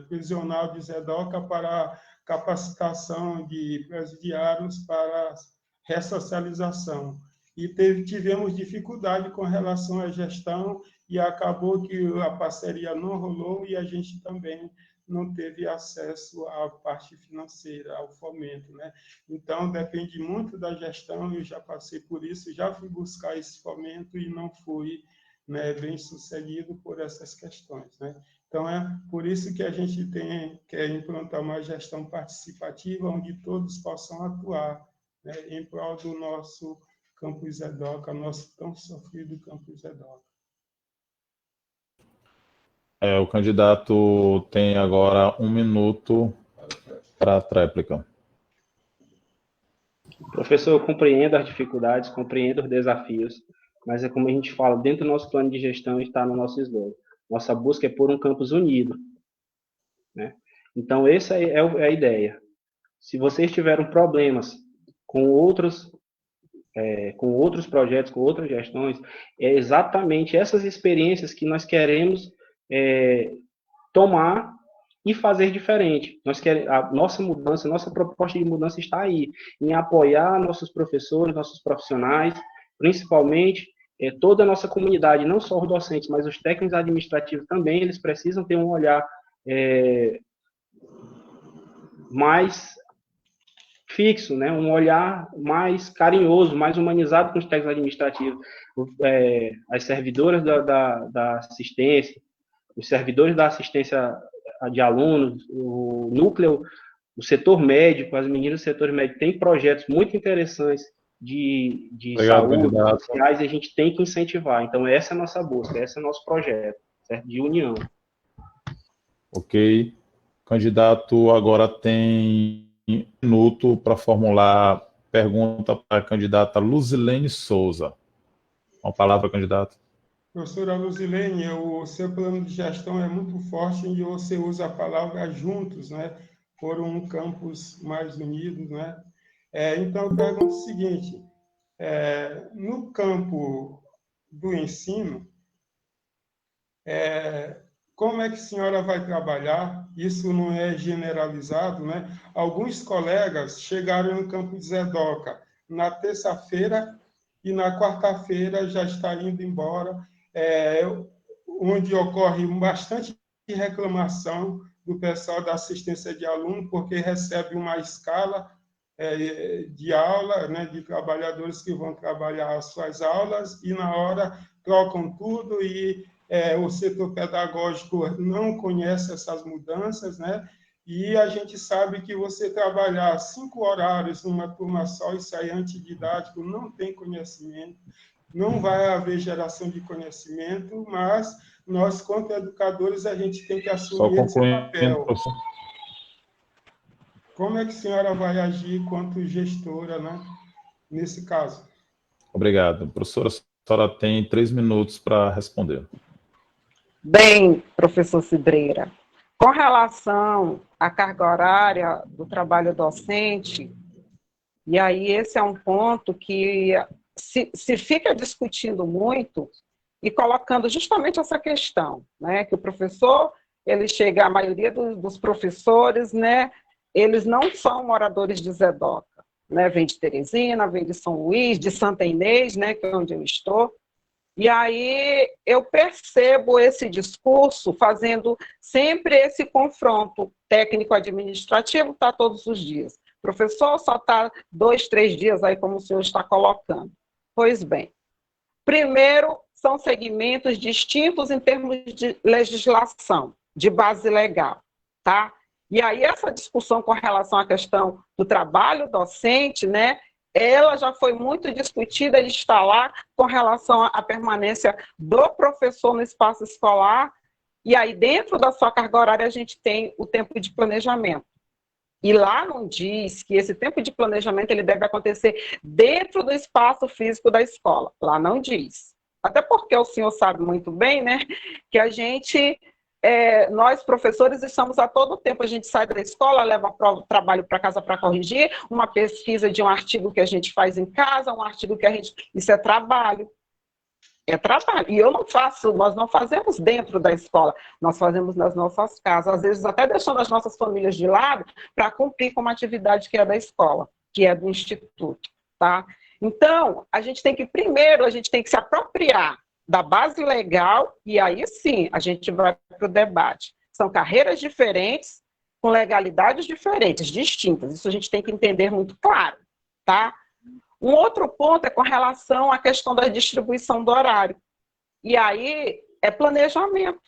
prisional de Zedoca para capacitação de presidiários para ressocialização. E tivemos dificuldade com relação à gestão e acabou que a parceria não rolou e a gente também não teve acesso à parte financeira, ao fomento, né? Então, depende muito da gestão, eu já passei por isso, já fui buscar esse fomento e não fui, né, bem sucedido por essas questões, né? Então, é por isso que a gente quer implantar uma gestão participativa, onde todos possam atuar, né, em prol do nosso Campus Zedoca, nosso tão sofrido Campus Zedoca. O candidato tem agora 1 minuto para a tréplica. Professor, eu compreendo as dificuldades, compreendo os desafios, mas é como a gente fala, dentro do nosso plano de gestão está no nosso slogan. Nossa busca é por um campus unido, né? Então, essa é a ideia. Se vocês tiveram problemas com outros projetos, com outras gestões, é exatamente essas experiências que nós queremos tomar e fazer diferente. A nossa mudança, nossa proposta de mudança está aí, em apoiar nossos professores, nossos profissionais, principalmente toda a nossa comunidade, não só os docentes, mas os técnicos administrativos também, eles precisam ter um olhar mais fixo, né? Um olhar mais carinhoso, mais humanizado com os técnicos administrativos, as servidoras da assistência, os servidores da assistência de alunos, o núcleo, o setor médico, as meninas do setor médico têm projetos muito interessantes de saúde, sociais, e a gente tem que incentivar. Então, essa é a nossa busca, esse é o nosso projeto, certo? De união. Ok. O candidato agora tem 1 minuto para formular pergunta para a candidata Luzilene Souza. Uma palavra, candidato. Professora Luzilene, o seu plano de gestão é muito forte e você usa a palavra juntos, né? Por um campus mais unido, né? Então, eu pergunto o seguinte, no campo do ensino, como é que a senhora vai trabalhar? Isso não é generalizado, né? Alguns colegas chegaram no campus de Zedoca na terça-feira e na quarta-feira já está indo embora, onde ocorre bastante reclamação do pessoal da assistência de aluno, porque recebe uma escala de aula, né, de trabalhadores que vão trabalhar as suas aulas e, na hora, trocam tudo e o setor pedagógico não conhece essas mudanças, né? E a gente sabe que você trabalhar 5 horários numa turma só e sair antididático não tem conhecimento, não vai haver geração de conhecimento, mas nós, quanto educadores, a gente tem que assumir esse papel. Professor. Como é que a senhora vai agir quanto gestora, né, nesse caso? Obrigado. Professora, a senhora tem 3 minutos para responder. Bem, professor Cidreira, com relação à carga horária do trabalho docente, e aí esse é um ponto que se fica discutindo muito e colocando justamente essa questão, né, que o professor, ele chega, a maioria dos professores, né, eles não são moradores de Zedoca, né, vem de Teresina, vem de São Luís, de Santa Inês, né, que é onde eu estou. E aí eu percebo esse discurso fazendo sempre esse confronto técnico-administrativo, está todos os dias. O professor só está 2, 3 dias aí, como o senhor está colocando. Pois bem, primeiro, são segmentos distintos em termos de legislação, de base legal, tá? E aí essa discussão com relação à questão do trabalho docente, né, ela já foi muito discutida, ele está lá com relação à permanência do professor no espaço escolar, e aí dentro da sua carga horária a gente tem o tempo de planejamento. E lá não diz que esse tempo de planejamento ele deve acontecer dentro do espaço físico da escola. Lá não diz. Até porque o senhor sabe muito bem, né, que a gente... nós, professores, estamos a todo tempo, a gente sai da escola, leva o trabalho para casa para corrigir, uma pesquisa de um artigo que a gente faz em casa, um artigo que a gente... Isso é trabalho. É trabalho. E nós não fazemos dentro da escola, nós fazemos nas nossas casas, às vezes até deixando as nossas famílias de lado para cumprir com uma atividade que é da escola, que é do instituto, tá? Então, a gente tem que se apropriar da base legal, e aí sim a gente vai para o debate. São carreiras diferentes, com legalidades diferentes, distintas. Isso a gente tem que entender muito claro, tá? Um outro ponto é com relação à questão da distribuição do horário. E aí é planejamento,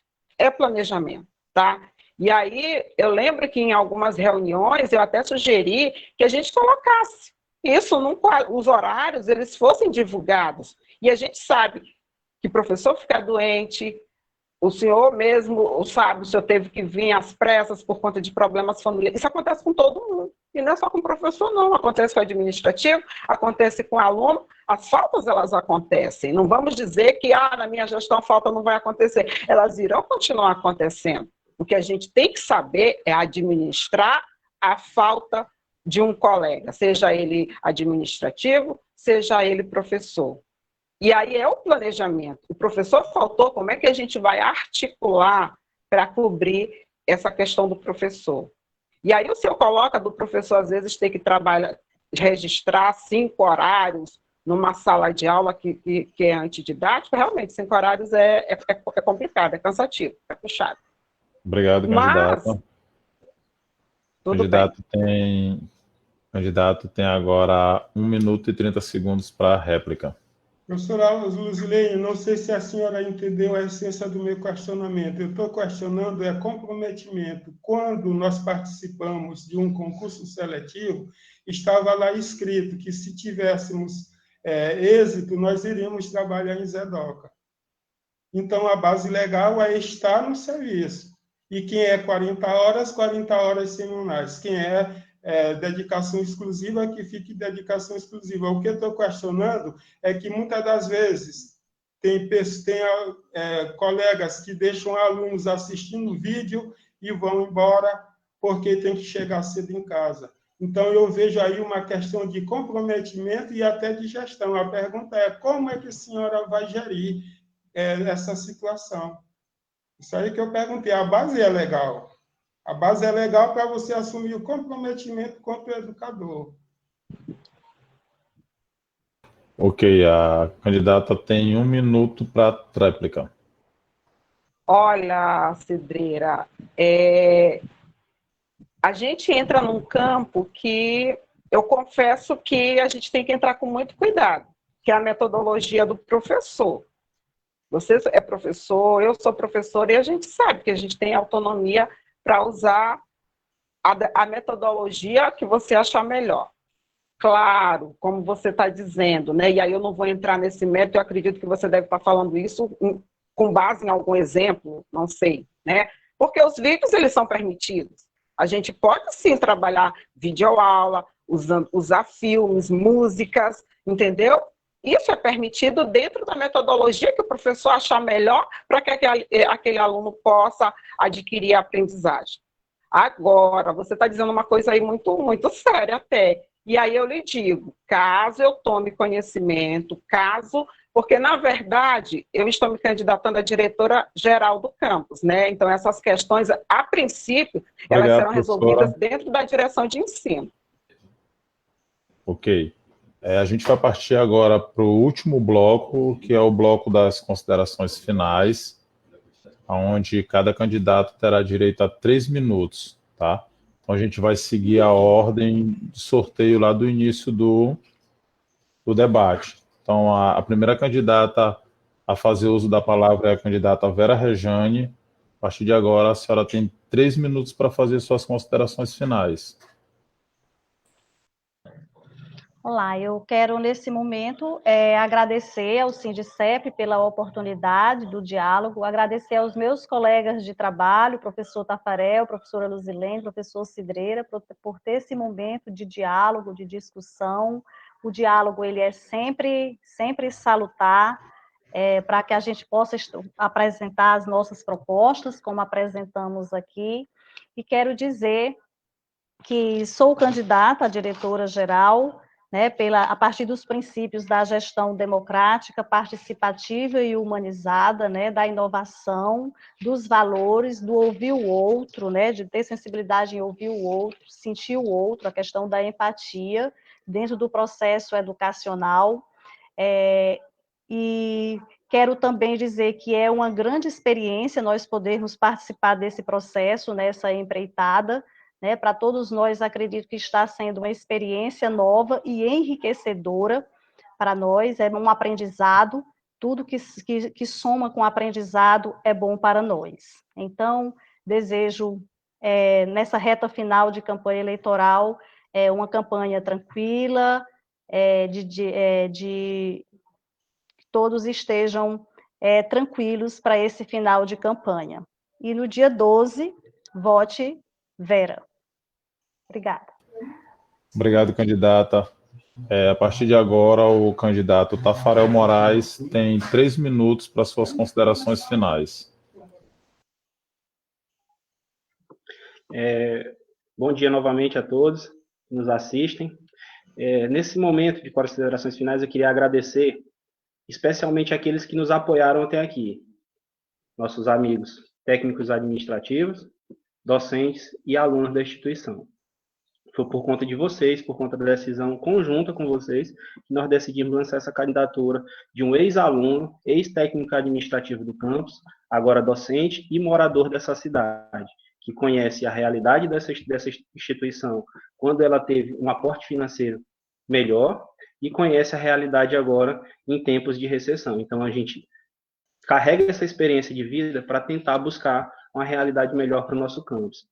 tá? E aí eu lembro que em algumas reuniões eu até sugeri que a gente colocasse isso, os horários, eles fossem divulgados. E a gente sabe que o professor fica doente, o senhor mesmo sabe, o senhor teve que vir às pressas por conta de problemas familiares. Isso acontece com todo mundo. E não é só com o professor, não. Acontece com o administrativo, acontece com o aluno. As faltas, elas acontecem. Não vamos dizer que, na minha gestão, a falta não vai acontecer. Elas irão continuar acontecendo. O que a gente tem que saber é administrar a falta de um colega, seja ele administrativo, seja ele professor. E aí é o planejamento. O professor faltou, como é que a gente vai articular para cobrir essa questão do professor? E aí o senhor coloca do professor, às vezes, ter que trabalhar, registrar 5 horários numa sala de aula que é antididática. Realmente, 5 horários é complicado, é cansativo, é puxado. Obrigado, candidato. O candidato tem agora 1 minuto e 30 segundos para a réplica. Professora Luzilene, não sei se a senhora entendeu a essência do meu questionamento. Eu estou questionando comprometimento. Quando nós participamos de um concurso seletivo, estava lá escrito que se tivéssemos êxito, nós iríamos trabalhar em Zedoca. Então, a base legal é estar no serviço. E quem é 40 horas semanais. Quem é dedicação exclusiva, que fique dedicação exclusiva. O que eu estou questionando é que, muitas das vezes, tem colegas que deixam alunos assistindo vídeo e vão embora porque tem que chegar cedo em casa. Então, eu vejo aí uma questão de comprometimento e até de gestão. A pergunta é, como é que a senhora vai gerir essa situação? Isso aí que eu perguntei. A base é legal. A base é legal para você assumir o comprometimento quanto educador. Ok, a candidata tem 1 minuto para a réplica. Olha, Cidreira, a gente entra num campo que eu confesso que a gente tem que entrar com muito cuidado, que é a metodologia do professor. Você é professor, eu sou professora, e a gente sabe que a gente tem autonomia para usar a metodologia que você achar melhor. Claro, como você está dizendo, né? E aí eu não vou entrar nesse mérito, eu acredito que você deve estar falando isso com base em algum exemplo, não sei, né? Porque os vídeos, eles são permitidos. A gente pode, sim, trabalhar videoaula, usar filmes, músicas, entendeu? Isso é permitido dentro da metodologia que o professor achar melhor para que aquele aluno possa adquirir a aprendizagem. Agora, você está dizendo uma coisa aí muito, muito séria até. E aí eu lhe digo, caso eu tome conhecimento, porque, na verdade, eu estou me candidatando a diretora-geral do campus, né? Então, essas questões, a princípio, elas serão resolvidas dentro da direção de ensino. Ok. A gente vai partir agora para o último bloco, que é o bloco das considerações finais, onde cada candidato terá direito a 3 minutos, tá? Então, a gente vai seguir a ordem de sorteio lá do início do debate. Então, a primeira candidata a fazer uso da palavra é a candidata Vera Rejane. A partir de agora, a senhora tem 3 minutos para fazer suas considerações finais. Olá, eu quero, nesse momento, agradecer ao Sindicep pela oportunidade do diálogo, agradecer aos meus colegas de trabalho, professor Tafarel, professora Luzilene, professor Cidreira, por ter esse momento de diálogo, de discussão. O diálogo, ele é sempre salutar, para que a gente possa apresentar as nossas propostas, como apresentamos aqui. E quero dizer que sou candidata a diretora-geral, né, a partir dos princípios da gestão democrática, participativa e humanizada, né, da inovação, dos valores, do ouvir o outro, né, de ter sensibilidade em ouvir o outro, sentir o outro, a questão da empatia dentro do processo educacional. E quero também dizer que é uma grande experiência nós podermos participar desse processo, nessa empreitada, né? Para todos nós, acredito que está sendo uma experiência nova e enriquecedora para nós, é um aprendizado, tudo que soma com o aprendizado é bom para nós. Então, desejo, nessa reta final de campanha eleitoral, uma campanha tranquila, de que todos estejam tranquilos para esse final de campanha. E no dia 12, vote Vera. Obrigada. Obrigado, candidata. A partir de agora, o candidato Tafarel Moraes tem 3 minutos para suas considerações finais. Bom dia novamente a todos que nos assistem. Nesse momento de considerações finais, eu queria agradecer especialmente aqueles que nos apoiaram até aqui, nossos amigos técnicos administrativos, docentes e alunos da instituição. Foi por conta de vocês, por conta da decisão conjunta com vocês, que nós decidimos lançar essa candidatura de um ex-aluno, ex-técnico administrativo do campus, agora docente e morador dessa cidade, que conhece a realidade dessa instituição quando ela teve um aporte financeiro melhor e conhece a realidade agora em tempos de recessão. Então, a gente carrega essa experiência de vida para tentar buscar uma realidade melhor para o nosso campus.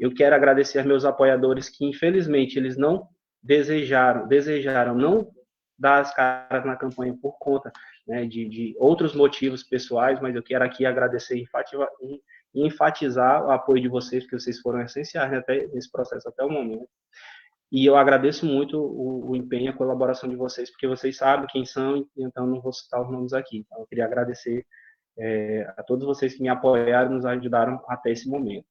Eu quero agradecer aos meus apoiadores que, infelizmente, eles não desejaram não dar as caras na campanha por conta, né, de outros motivos pessoais, mas eu quero aqui agradecer e enfatizar o apoio de vocês, porque vocês foram essenciais, né, nesse processo até o momento. E eu agradeço muito o empenho e a colaboração de vocês, porque vocês sabem quem são, então não vou citar os nomes aqui. Então, eu queria agradecer a todos vocês que me apoiaram e nos ajudaram até esse momento.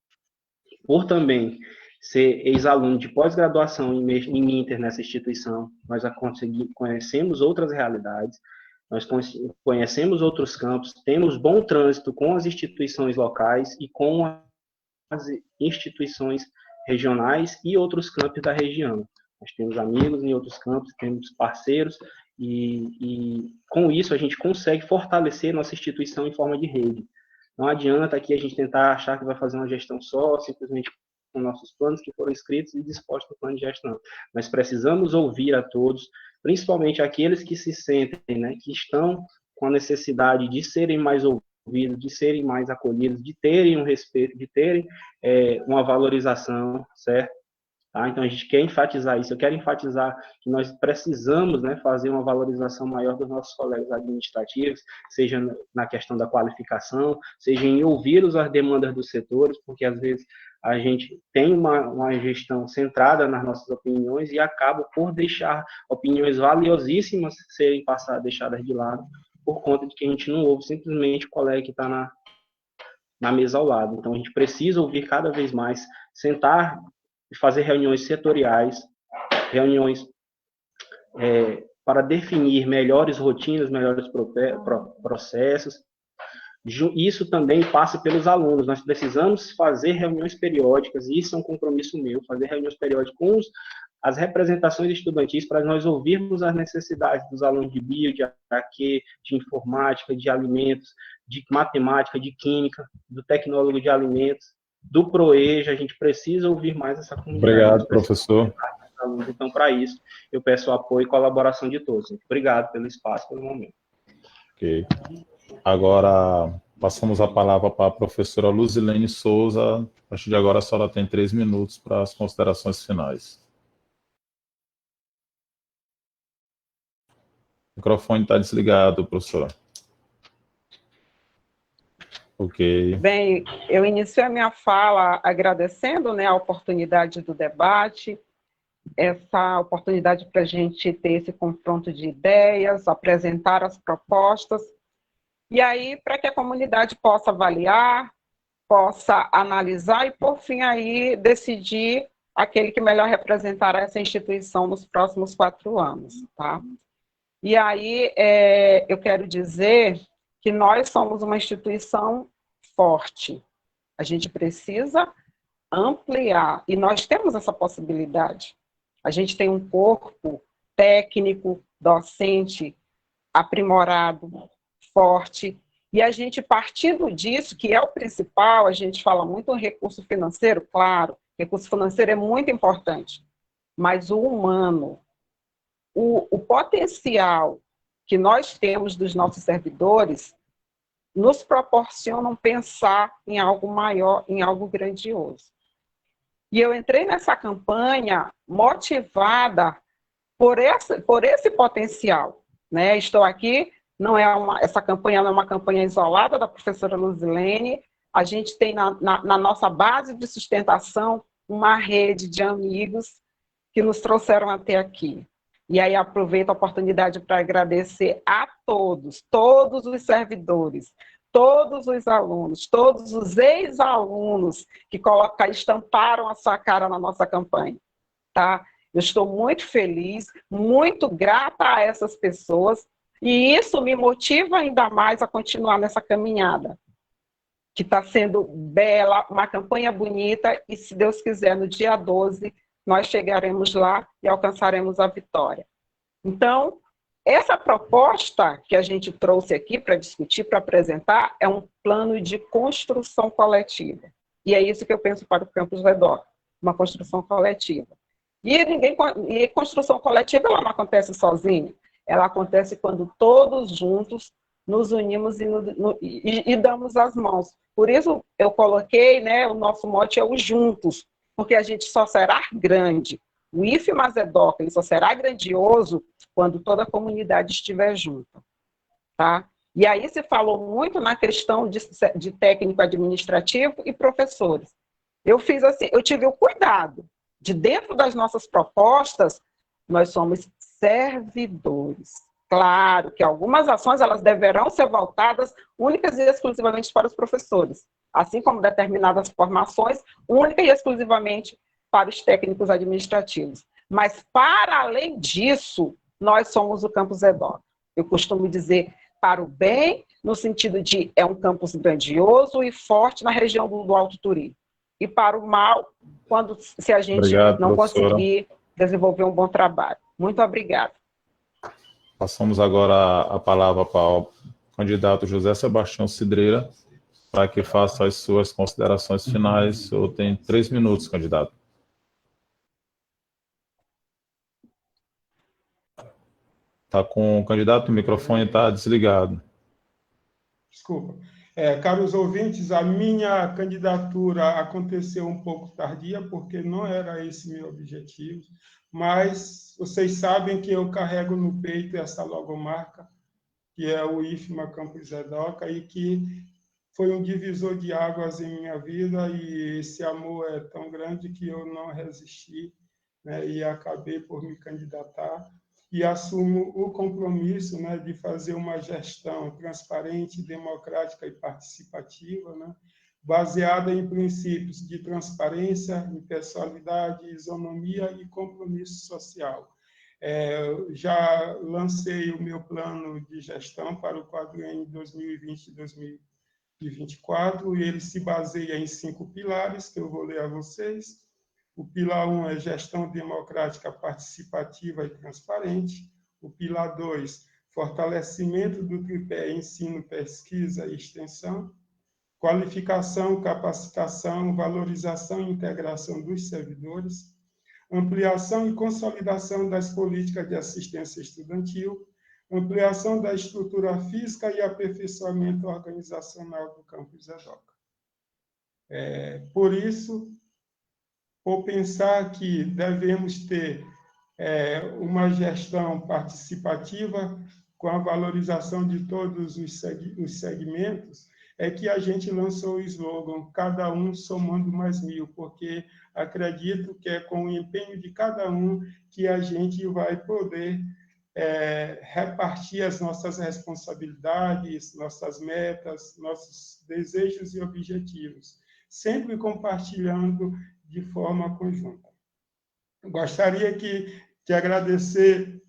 Por também ser ex-aluno de pós-graduação em Inter nessa instituição, nós conhecemos outras realidades, nós conhecemos outros campos, temos bom trânsito com as instituições locais e com as instituições regionais e outros campos da região. Nós temos amigos em outros campos, temos parceiros, e com isso a gente consegue fortalecer nossa instituição em forma de rede. Não adianta aqui a gente tentar achar que vai fazer uma gestão só, simplesmente com nossos planos que foram escritos e dispostos no plano de gestão. Nós precisamos ouvir a todos, principalmente aqueles que se sentem, né, que estão com a necessidade de serem mais ouvidos, de serem mais acolhidos, de terem um respeito, de terem uma valorização, certo? Tá? Então, a gente quer enfatizar isso. Eu quero enfatizar que nós precisamos, né, fazer uma valorização maior dos nossos colegas administrativos, seja na questão da qualificação, seja em ouvir as demandas dos setores, porque, às vezes, a gente tem uma gestão centrada nas nossas opiniões e acaba por deixar opiniões valiosíssimas serem deixadas de lado, por conta de que a gente não ouve simplesmente o colega que está na mesa ao lado. Então, a gente precisa ouvir cada vez mais, sentar e fazer reuniões setoriais, reuniões para definir melhores rotinas, melhores processos. Isso também passa pelos alunos. Nós precisamos fazer reuniões periódicas, e isso é um compromisso meu, fazer reuniões periódicas com as representações estudantis para nós ouvirmos as necessidades dos alunos de bio, de HQ, de informática, de alimentos, de matemática, de química, do tecnólogo de alimentos, do PROEJA. A gente precisa ouvir mais essa comunidade. Obrigado, professor. Então, para isso, eu peço o apoio e colaboração de todos. Obrigado pelo espaço, pelo momento. Ok. Agora, passamos a palavra para a professora Luzilene Souza. A partir de agora, a senhora tem 3 minutos para as considerações finais. O microfone está desligado, professora. Ok. Bem, eu inicio a minha fala agradecendo, né, a oportunidade do debate, essa oportunidade para a gente ter esse confronto de ideias, apresentar as propostas, e aí para que a comunidade possa avaliar, possa analisar e, por fim, aí decidir aquele que melhor representará essa instituição nos próximos 4 anos, tá? E aí eu quero dizer que nós somos uma instituição forte. A gente precisa ampliar, e nós temos essa possibilidade. A gente tem um corpo técnico, docente, aprimorado, forte, e a gente, partindo disso, que é o principal, a gente fala muito em recurso financeiro, claro, recurso financeiro é muito importante, mas o humano, o potencial que nós temos dos nossos servidores nos proporcionam pensar em algo maior, em algo grandioso. E eu entrei nessa campanha motivada por esse potencial, né? Estou aqui, essa campanha não é uma campanha isolada da professora Luzilene, a gente tem na nossa base de sustentação uma rede de amigos que nos trouxeram até aqui. E aí aproveito a oportunidade para agradecer a todos os servidores, todos os alunos, todos os ex-alunos que estamparam a sua cara na nossa campanha, tá? Eu estou muito feliz, muito grata a essas pessoas, e isso me motiva ainda mais a continuar nessa caminhada, que está sendo bela, uma campanha bonita, e se Deus quiser, no dia 12, nós chegaremos lá e alcançaremos a vitória. Então, essa proposta que a gente trouxe aqui para discutir, para apresentar, é um plano de construção coletiva. E é isso que eu penso para o campus EDOC, uma construção coletiva. E construção coletiva ela não acontece sozinha, ela acontece quando todos juntos nos unimos e damos as mãos. Por isso eu coloquei, né, o nosso mote é o juntos, porque a gente só será grande. O IFMAS-EDOC ele só será grandioso quando toda a comunidade estiver junta. Tá? E aí se falou muito na questão de técnico administrativo e professores. Eu fiz assim, eu tive o cuidado de, dentro das nossas propostas, nós somos servidores. Claro que algumas ações elas deverão ser voltadas únicas e exclusivamente para os professores, assim como determinadas formações única e exclusivamente para os técnicos administrativos. Mas, para além disso, nós somos o campus EDOC. Eu costumo dizer para o bem, no sentido de é um campus grandioso e forte na região do Alto Turim. E para o mal, se a gente não conseguir desenvolver um bom trabalho. Muito obrigada. Passamos agora a palavra para o candidato José Sebastião Cidreira. para que faça as suas considerações finais. O senhor tem 3 minutos, candidato. Está com o candidato, o microfone está desligado. Desculpa. Caros ouvintes, a minha candidatura aconteceu um pouco tardia, porque não era esse meu objetivo, mas vocês sabem que eu carrego no peito essa logomarca, que é o IFMA Campus EDOCA, e que foi um divisor de águas em minha vida, e esse amor é tão grande que eu não resisti, né, e acabei por me candidatar, e assumo o compromisso, né, de fazer uma gestão transparente, democrática e participativa, né, baseada em princípios de transparência, impessoalidade, isonomia e compromisso social. Já lancei o meu plano de gestão para o quadriênio 2020 e 2024, e ele se baseia em 5 pilares, que eu vou ler a vocês. O pilar 1 é gestão democrática, participativa e transparente. O pilar 2, fortalecimento do tripé ensino, pesquisa e extensão. Qualificação, capacitação, valorização e integração dos servidores. Ampliação e consolidação das políticas de assistência estudantil. Ampliação da estrutura física e aperfeiçoamento organizacional do campus EDOCA. Por isso, por pensar que devemos ter uma gestão participativa com a valorização de todos os segmentos, é que a gente lançou o slogan "Cada um somando mais 1000", porque acredito que é com o empenho de cada um que a gente vai poder repartir as nossas responsabilidades, nossas metas, nossos desejos e objetivos, sempre compartilhando de forma conjunta. Gostaria de agradecer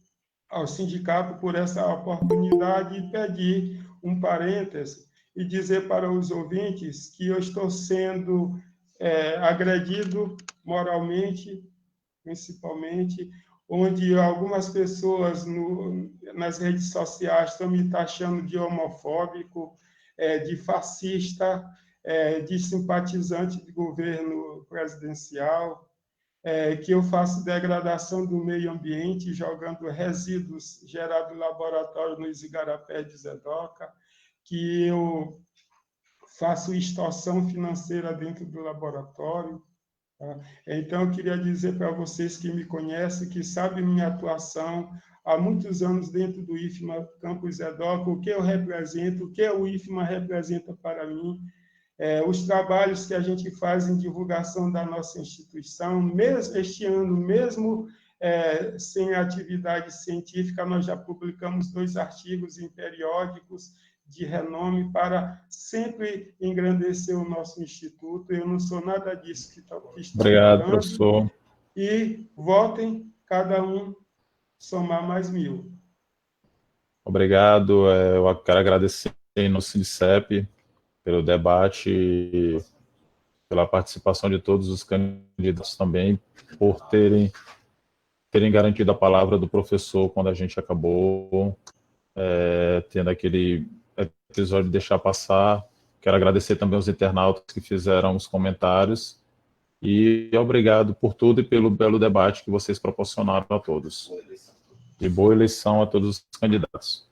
ao sindicato por essa oportunidade e pedir um parêntese e dizer para os ouvintes que eu estou sendo agredido moralmente, principalmente, onde algumas pessoas nas redes sociais estão me taxando de homofóbico, de fascista, de simpatizante de governo presidencial, que eu faço degradação do meio ambiente, jogando resíduos gerados em laboratório nos igarapés de EDOCA, que eu faço extorsão financeira dentro do laboratório. Tá? Então, eu queria dizer para vocês que me conhecem, que sabem minha atuação há muitos anos dentro do IFMA Campus EDOCA, o que eu represento, o que o IFMA representa para mim, os trabalhos que a gente faz em divulgação da nossa instituição. Mesmo este ano, mesmo sem atividade científica, nós já publicamos 2 artigos em periódicos de renome para sempre engrandecer o nosso instituto. Eu não sou nada disso que estão Obrigado, falando. professor. E votem, cada um somar mais 1000. Obrigado. Eu quero agradecer no Sindicep pelo debate e pela participação de todos os candidatos também, por terem garantido a palavra do professor quando a gente acabou tendo aquele episódio de deixar passar. Quero agradecer também aos internautas que fizeram os comentários e obrigado por tudo e pelo belo debate que vocês proporcionaram a todos. E boa eleição a todos os candidatos.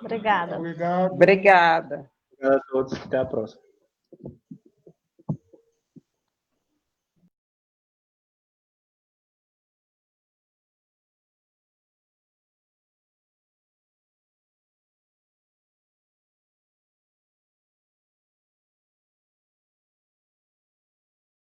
Obrigada. Obrigado. Obrigada. Obrigado a todos. Até a próxima.